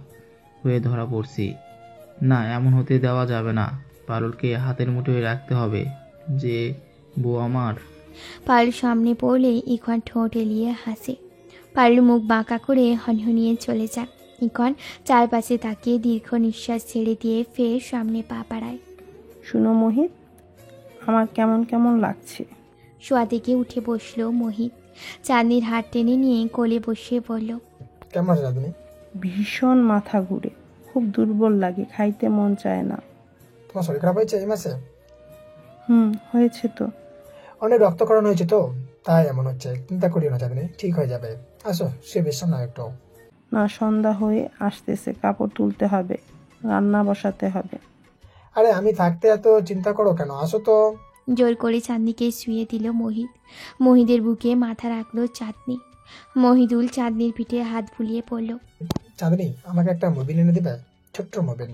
হয়ে ধরা পড়ছি। না, এমন হতে দেওয়া যাবে না। পারুলকে হাতের মুঠোয় রাখতে হবে যে বউ আমার। পারুল সামনে পড়লে ইখন ঠোঁট এলিয়ে হাসে। পারুল মুখ বাঁকা করে হনহনিয়ে চলে যায়। ইকন চারপাশে তাকিয়ে দীর্ঘ নিঃশ্বাস ছেড়ে দিয়ে ফের সামনে পা বাড়ায়। শুনো মোহিত, আমার কেমন কেমন লাগছে। শোয়া থেকে উঠে বসলো মোহিত। চাঁদনির হাত টেনে নিয়ে কোলে বসিয়ে বলল, কেমন আছে চাঁদনি? ভীষণ মাথা ঘুরে, খুব দুর্বল লাগে, খাইতে মন চায় না। তোমার শরীর খারাপ হয়েছে এই মাসে? হয়েছে তো। অনেক রক্তক্ষরণ হয়েছে তো, তাই এমন হচ্ছে। চিন্তা করিও না চাঁদনি, ঠিক হয়ে যাবে। আসো, সে বিশ্রাম না একটু। না, সন্ধ্যা হয়ে আসতেছে, কাপড় তুলতে হবে, রান্না বসাতে হবে। আরে আমি থাকতে এত চিন্তা করো কেন? আসো তো। জোর করে চাঁদনিকে শুয়ে দিল মোহিত। মোহিতের বুকে মাথা রাখলো চাঁদনি। মহিদুল চাঁদনির পিঠে হাত বুলিয়ে পড়ল। চাঁদনি, আমাকে একটা মোবিল এনে দিবে? ছোট্ট মোবিল।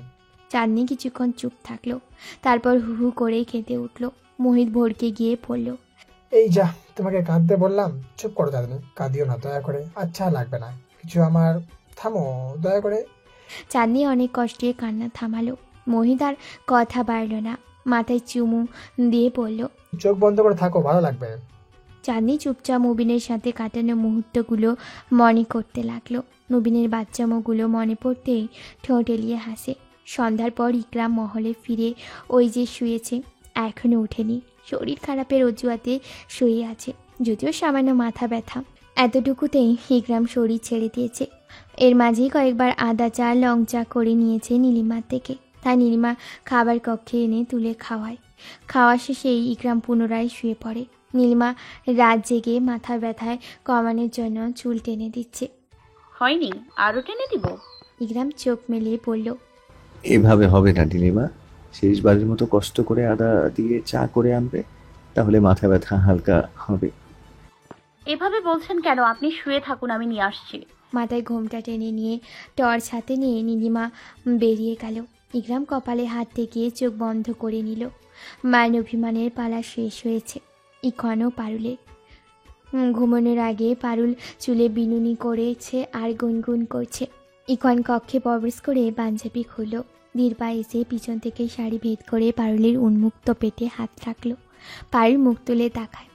চাঁদনি কিছুক্ষণ চুপ থাকলো, তারপর হু হু করে কেঁদে উঠল। মোহিত ভড়কে গিয়ে পড়ল। এই যা, তোমাকে কাঁদতে বললাম। চুপ করো চাঁদনি, কাঁদিও না দয়া করে। আচ্ছা লাগবে না কিছু আমার, থামো দয়া করে। চাঁদনি অনেক কষ্টে কান্না থামালো। মোহিত আর কথা বাড়ল না, মাথায় চুমু দিয়ে পড়ল। চোখ বন্ধ করে থাকো, ভালো লাগবে। চাঁদনি চুপচাপ মুবিনের সাথে কাটানো মুহূর্তগুলো মনে করতে লাগলো। মুবিনের বাচ্চামোগুলো মনে পড়তেই ঠোঁট এলিয়ে হাসে। সন্ধ্যার পর ইকরাম মহলে ফিরে ওই যে শুয়েছে, এখনো ওঠেনি। শরীর খারাপের অজুহাতে শুয়ে আছে, যদিও সামান্য মাথা ব্যথা। এতটুকুতেই ইকরাম শরীর ছেড়ে দিয়েছে। এর মাঝেই কয়েকবার আদা চা লং চা করে নিয়েছে নীলিমার থেকে। তাই নীলিমা খাবার কক্ষে এনে তুলে খাওয়ায়। খাওয়া শেষেই ইকরাম পুনরায় শুয়ে পড়ে। নীলিমা রাত জেগে মাথার ব্যথায় কমানোর জন্য চুল টেনে দিচ্ছে। হয়নি, আরো টেনে দিব? ইকরাম চোখ মেলিয়ে পড়ল, এভাবে হবে না নীলিমা। শেষবারের মতো কষ্ট করে আদা দিয়ে চা করে আনবে, তাহলে মাথা ব্যথা হালকা হবে। এভাবে বলছেন কেন? আপনি শুয়ে থাকুন, আমি নিয়ে আসছি। মাথায় ঘোমটা টেনে নিয়ে টর্চ হাতে নিয়ে নীলিমা বেরিয়ে গেল। ইকরাম কপালে হাত ঠেকিয়ে চোখ বন্ধ করে নিল। মায়ের অভিমানের পালা শেষ হয়েছে। ইকনও পারুলের। ঘুমানোর আগে পারুল চুলে বিনুনি করেছে আর গুনগুন করছে। ইকন কক্ষে প্রবেশ করে পাঞ্জাবি খুলল। দীর্ঘা এসে পিছন থেকে শাড়ি ভেদ করে পারুলের উন্মুক্ত পেটে হাত রাখল। পারুল মুখ তুলে তাকায়।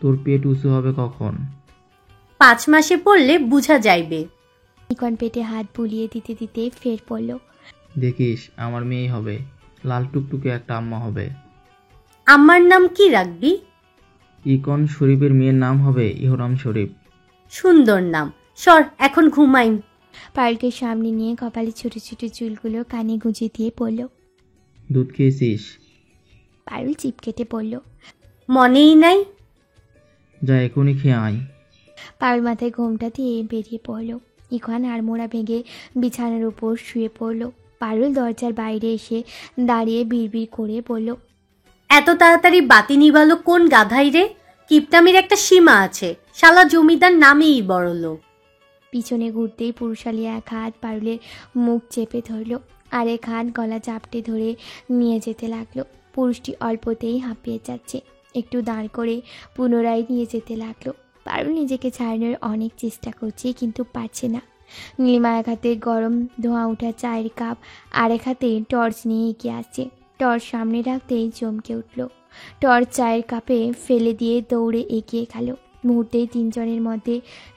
তোর পেট উঁচু হবে কখন? 5 মাসে পড়লে বুঝা যাইবে। ইকন পেটে হাত বুলিয়ে দিতে দিতে ফের পড়ল। দেখিস, আমার মেয়ে হবে, লাল টুকটুকে একটা আম্মা হবে। আমার নাম কি রাখবি? ইকন শরীফের মেয়ের নাম হবে ইহরাম শরীফ। সুন্দর নাম। সর, এখন ঘুমাই। পারুলকে সামনে নিয়ে কপালে ছোট ছোট চুলগুলো কানে গুঁজে দিয়ে পড়ল, দুধ খেয়েছিস? পারুল চিপ কেটে পড়ল, মনেই নাই। যা এখনই খেয়ে আয়। পারুল মাথায় ঘোমটা দিয়ে বেরিয়ে পড়ল। ইকন আড়মোড়া ভেঙে বিছানার উপর শুয়ে পড়ল। পারুল দরজার বাইরে এসে দাঁড়িয়ে বিড়বিড় করে বলল, এত তাড়াতাড়ি বাতি নিবালো কোন গাধাই রে? কিপটামির একটা সীমা আছে। শালা জমিদার নামেই বড় লোক। পিছনে ঘুরতেই পুরুষালী এক হাত পারুলের মুখ চেপে ধরল, আর এক হাত গলা চাপটে ধরে নিয়ে যেতে লাগলো। পুরুষটি অল্পতেই হাঁপিয়ে যাচ্ছে। একটু দাঁড় করে পুনরায় নিয়ে যেতে লাগলো। পারুল নিজেকে ছাড়ানোর অনেক চেষ্টা করছে, কিন্তু পারছে না। নীলিমা এক হাতে গরম ধোঁয়া ওঠা চায়ের কাপ, আর এক হাতে টর্চ নিয়ে এগিয়ে আসছে। টর্চ সামনে রাখতেই চমকে উঠল। টর্চ চায়ের কাপে ফেলে দিয়ে দৌড়ে এগিয়ে গেল। মুহূর্তেই তিনজনের মধ্যে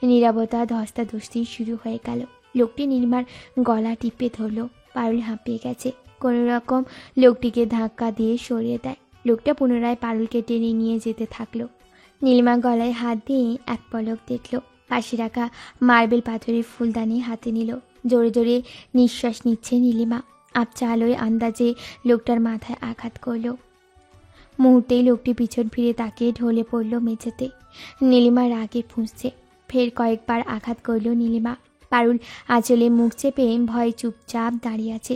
নীরবতা ধস্তাধস্তি শুরু হয়ে গেল। লোকটি নীলিমার গলা টিপে ধরল। পারুল হাঁপিয়ে গেছে। কোনো রকম লোকটিকে ধাক্কা দিয়ে সরিয়ে দেয়। লোকটা পুনরায় পারুলকে টেনে নিয়ে যেতে থাকলো। নীলিমা গলায় হাত দিয়ে এক পলক দেখল। পাশে রাখা মার্বেল পাথরের ফুলদানি হাতে নিল। জোরে জোরে নিঃশ্বাস নিচ্ছে নীলিমা। আবছা আলোয় আন্দাজে লোকটার মাথায় আঘাত করল। মুহূর্তেই লোকটি পিছন ফিরে তাকিয়ে ঢলে পড়ল মেঝেতে। নীলিমা রাগে ফুঁসছে। ফের কয়েকবার আঘাত করল নীলিমা। পারুল আঁচলে মুখ চেপে ভয়ে চুপচাপ দাঁড়িয়ে আছে।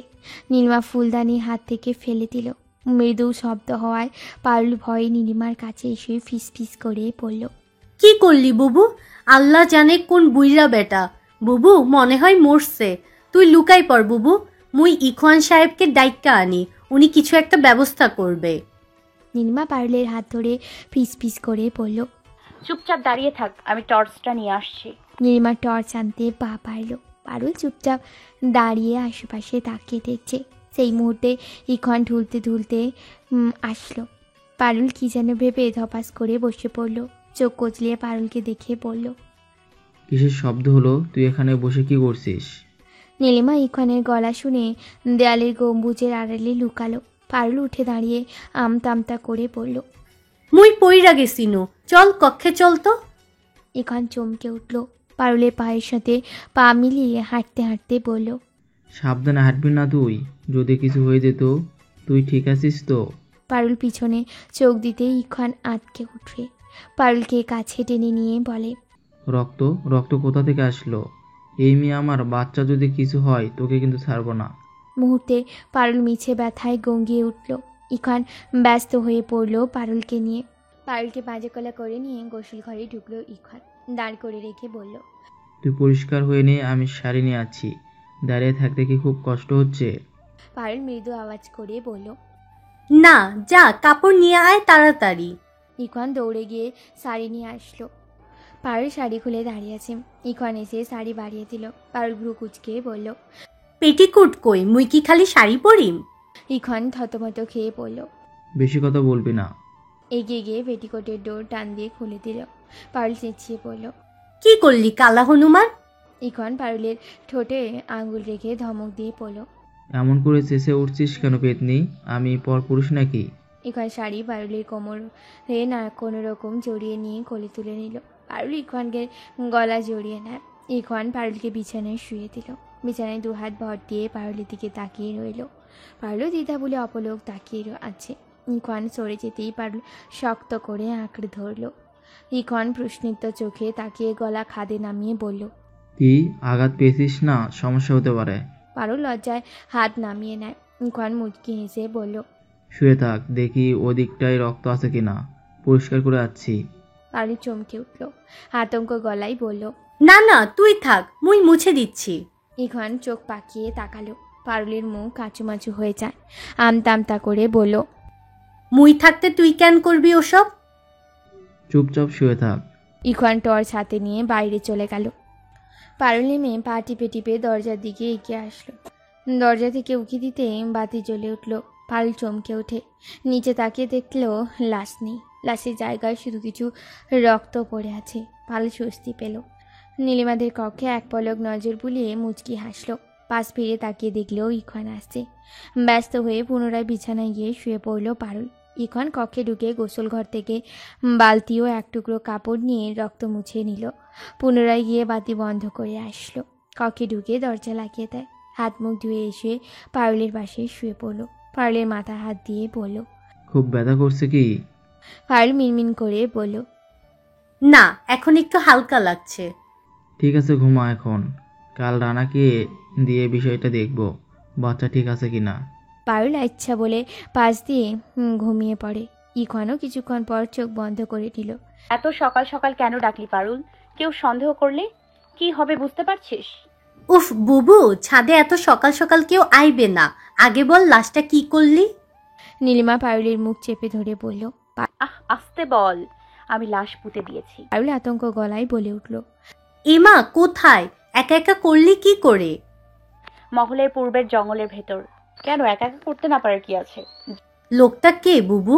নীলিমা ফুলদানি হাত থেকে ফেলে দিল। মৃদু শব্দ হওয়ায় পারুল ভয়ে নীলিমার কাছে এসে ফিস ফিস করে পড়ল, কি করলি বুবু? আল্লাহ জানে কোন বুইরা বেটা। বুবু মনে হয় মরছে। তুই লুকাই পড় বুবু, মুই ইখওয়ান সাহেবকে ডাইক্কা আনি, উনি কিছু একটা ব্যবস্থা করবে। নীলিমা পারুলের হাত ধরে ফিস ফিস করে পড়ল, চুপচাপ দাঁড়িয়ে থাক, আমি টর্চটা নিয়ে আসছি। নীলিমা টর্চ আনতে পা পারল। পারুল চুপচাপ দাঁড়িয়ে আশেপাশে তাকিয়ে দেখছে। সেই মুহূর্তে ইখন ঢুলতে ঢুলতে আসলো। পারুল কি যেন ভেবে ধপাস করে বসে পড়ল। চোখ কচলিয়ে পারুলকে দেখে বলল, কিসের শব্দ হলো? তুই এখানে বসে কি করছিস? নীলিমা ইখনের গলা শুনে দেয়ালের গম্বুজের আড়ালে লুকালো। পারুল উঠে দাঁড়িয়ে আমতা করে বলল, মুই পইরা গেছিনু, চল কক্ষে চল তো। ইখন চমকে উঠল। পারুলের পায়ের সাথে পা মিলিয়ে হাঁটতে হাঁটতে বলল, সাবধানে হাঁটবি না তুই, যদি কিছু হয়ে যেত। তুই ঠিক আছিস তো? পারুল পিছনে চোখ দিতেই ইখন আটকে উঠে পারুলকে কাছে টেনে নিয়ে বলে, রক্ত রক্ত কোথা থেকে আসলো? এই মেয়ে আমার, বাচ্চা যদি কিছু হয় তোকে কিন্তু ছাড়বো না। মুহূর্তে পারুল মিছে ব্যথায় গঙ্গিয়ে উঠল। ইখন ব্যস্ত হয়ে পড়ল পারুলকে নিয়ে। পারুলকে বাজেকলা করে নিয়ে গোসল ঘরে ঢুকলো ইখন। দাঁড় করে রেখে বলল, তুই পরিষ্কার হয়ে নে, আমি শাড়ি নিয়ে আছি। দাঁড়িয়ে থাকতে কি খুব কষ্ট হচ্ছে? পারুল মৃদু আওয়াজ করে বলল, না, যা কাপড় নিয়ে আয় তাড়াতাড়ি। ইখন দৌড়ে গিয়ে শাড়ি নিয়ে আসলো। পারুল শাড়ি খুলে দাঁড়িয়ে আছে। ইখন এসে শাড়ি বাড়িয়ে দিল। পারুল ভ্রু কুচকে বলল, পেটিকোট কই, মুই কি খালি শাড়ি পরিম? ইখন থতমত খেয়ে পড়ল। বেশি কথা বলবি না। এগিয়ে গিয়ে পেটিকোটের ডোর টান দিয়ে খুলে দিল। পারুল চেঁচিয়ে পড়ল, কি করলি কালা হনুমান? ইখন পারুলের ঠোঁটে আঙুল রেখে ধমক দিয়ে পড়ল, এমন করে চেঁচে উঠছিস কেন পেতনি? আমি পরপুরুষ নাকি? ইখন শাড়ি পারুলের কোমরে না কোনো রকম জড়িয়ে নিয়ে কোলে তুলে নিল। পারুল ইখনকে গলা জড়িয়ে নেয়। ইখন পারুলকে বিছানায় শুয়ে দিল। বিছানায় দুহাত ভর দিয়ে পারুলের দিকে তাকিয়ে রইল। পারুল দ্বিধা বলে অপলোক তাকিয়ে আছে। ইখন সরে যেতেই পারুল শক্ত করে আঁকড়ে ধরল। ইখন প্রশ্নিত চোখে তাকিয়ে গলা খাদে নামিয়ে বলল, কি আঘাত পেয়েছিস না? সমস্যা হতে পারে। পারুল লজ্জায় হাত নামিয়ে নেয়। ইখন মুচকি হেসে বলল, শুয়ে থাক, দেখি ওদিকটায় রক্ত আছে কিনা, পরিষ্কার করে আছি। পারুল চমকে উঠল। আতঙ্ক গলায় বলল, না না, তুই থাক, মুই মুছে দিচ্ছি। ইখন চোখ পাকিয়ে তাকালো। পারুলের মুখ কাঁচুমাচু হয়ে যায়। আমতা করে বলল, মুই থাকতে তুই কেন করবি ওসব? চুপচাপ শুয়ে থাক। ইখন টর্চ হাতে নিয়ে বাইরে চলে গেল। পারুল নেমে পা টিপে টিপে দরজার দিকে এগিয়ে আসলো। দরজা থেকে উকি দিতে বাতি জ্বলে উঠল। পারুল চমকে ওঠে। নিচে তাকিয়ে দেখলো লাশ নেই। লাশের জায়গায় শুধু কিছু রক্ত পড়ে আছে। পারুল স্বস্তি পেল। নীলিমাদের কক্ষে এক পলক নজর বুলিয়ে মুচকি হাসলো। পাশ ফিরে তাকিয়ে দেখলেও ইখন আসছে। ব্যস্ত হয়ে পুনরায় বিছানায় গিয়ে শুয়ে পড়ল পারুল। ইখন কক্ষে ঢুকে গোসল ঘর থেকে বালতি ও এক টুকরো কাপড় নিয়ে রক্ত মুছে নিল। পুনরায় গিয়ে বাতি বন্ধ করে আসলো। কক্ষে ঢুকে দরজা লাগিয়ে দেয়। হাত মুখ ধুয়ে এসে পারুলের পাশে শুয়ে পড়ল। পারুলের মাথা হাত দিয়ে বলল, খুব ব্যথা করছে কি? পারুল মিনমিন করে বলল, না, এখন একটু হালকা লাগছে। ঠিক আছে, ঘুমা এখন। কাল রানাকে দিয়ে বিষয়টা দেখব, বাচ্চা ঠিক আছে কিনা। পারুল ইচ্ছা বলে পাশ দিয়ে ঘুমিয়ে পড়ে। ইখনও কিছুক্ষণ পর চোখ বন্ধ করে দিল। এত সকাল সকাল কেন ডাকলি পারুল? কেউ সন্দেহ করলে কি হবে বুঝতে পারছিস? উফ বুবু, ছাদে এত সকাল সকাল কেউ আইবে না। আগে বল লাশটা কি করলি? নীলিমা পারুলের মুখ চেপে ধরে বলল, আস্তে বল, আমি লাশ পুঁতে দিয়েছি। পারুল আতঙ্ক গলায় বলে উঠল, এমা কোথায়? একা একা করলি কি করে? মহলের পূর্বের জঙ্গলের ভেতর। কেন, একা একা করতে না পারার কি আছে? লোকটা কে বুবু?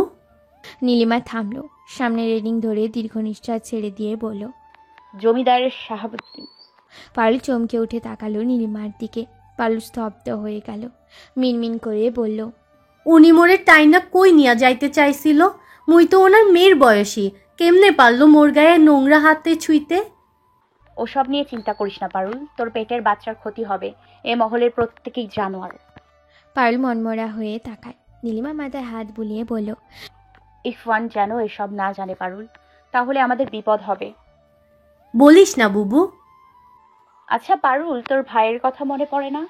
নীলিমা থামলো। সামনে রেলিং ধরে দীর্ঘ নিঃশ্বাস ছেড়ে দিয়ে বলল, জমিদারের শাহাবুদ্দিন। পারুল চমকে উঠে তাকালো নীলিমার দিকে। পারুল স্তব্ধ হয়ে গেল। মিনমিন করে বলল, উনি মোরে টাইনা কই নিয়া যাইতে চাইছিল? মুই তো ওনার মেয়ের বয়সী, কেমনে পারলো মোর গায়ে নোংরা হাতে ছুঁইতে? ওসব নিয়ে চিন্তা করিস না পারুল, তোর পেটের বাচ্চার ক্ষতি হবে। এ মহলের প্রত্যেকেই জানোয়ার। পারুল মনমরা হয়ে তাকায়। নীলিমা মাথায় হাত বুলিয়ে বলল, ইরফান যেন এসব না জানে পারুল, তাহলে আমাদের বিপদ হবে। বলিস না বুবু। আচ্ছা পারুল, তোর ভাইয়ের কথা মনে পড়ে না?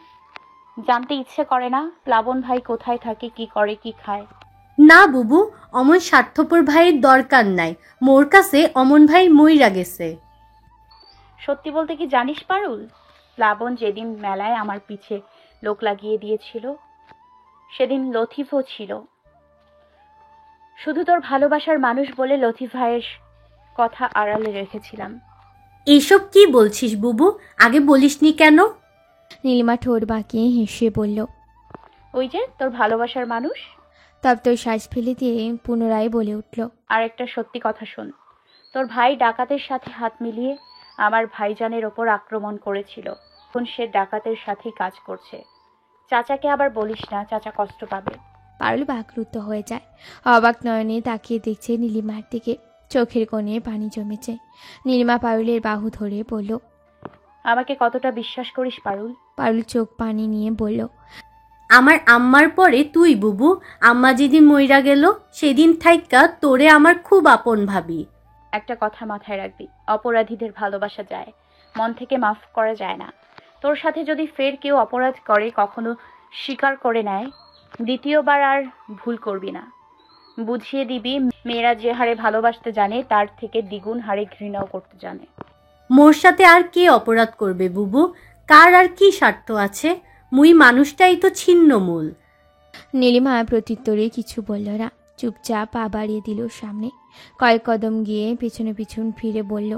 জানতে ইচ্ছে করে না প্লাবন ভাই কোথায় থাকে, কি করে, কি খায়? না বুবু, অমন স্বার্থপর ভাইয়ের দরকার নাই। মোর কাছে অমন ভাই মইরা গেছে। সত্যি বলতে কি জানিস পারুল, প্লাবন যেদিন মেলায় আমার পিছে লোক লাগিয়ে দিয়েছিল, সেদিন লতিফও ছিল। শুধু তোর ভালোবাসার মানুষ বলে লতিফ ভাইয়ের কথা আড়ালে রেখেছিলাম। এইসব কি বলছিস বুবু? আগে বলিসনি কেন? নীলিমা ঠোঁট বাঁকিয়ে হেসে বলল, ওই যে তোর ভালোবাসার মানুষ। তপ্ত শ্বাস ফেলে দিয়ে পুনরায় বলে উঠল, আর একটা সত্যি কথা শোন, তোর ভাই ডাকাতের সাথে হাত মিলিয়ে আমার ভাইজানের ওপর আক্রমণ করেছিল। এখন সে ডাকাতের সাথেই কাজ করছে। চাচাকে আবার বলিস না, চাচা কষ্ট পাবে। পারুল বাকরুদ্ধ হয়ে যায়। অবাক নয়নে তাকিয়ে দেখছে নীলিমার দিকে। চোখের কোণে পানি জমেছে। নীলিমা পারুলের বাহু ধরে বলল, আমাকে কতটা বিশ্বাস করিস পারুল? পারুল চোখ পানি নিয়ে বলল, আমার আম্মার পরে তুই বুবু। আম্মা যেদিন মইরা গেল সেদিন থাইকা তোরে আমার খুব আপন ভাবি। একটা কথা মাথায় রাখবি, অপরাধীদের ভালোবাসা যায়, মন থেকে মাফ করা যায় না। তোর সাথে যদি ফের কেউ অপরাধ করে, কখনো স্বীকার করে নেয়, দ্বিতীয়বার আর ভুল করবি না। বুঝিয়ে দিবি, মেয়েরা যে হারে ভালোবাসতে জানে তার থেকে দ্বিগুণ হারে ঘৃণাও করতে জানে। মোর সাথে আর কে অপরাধ করবে বুবু? কার আর কি স্বার্থ আছে? মুই মানুষটাই তো ছিন্নমূল। নীলিমা প্রত্যুত্তরে কিছু বলল না, চুপচাপ পা বাড়িয়ে দিল সামনে। কয়েক কদম গিয়ে পিছনে পিছন ফিরে বলল,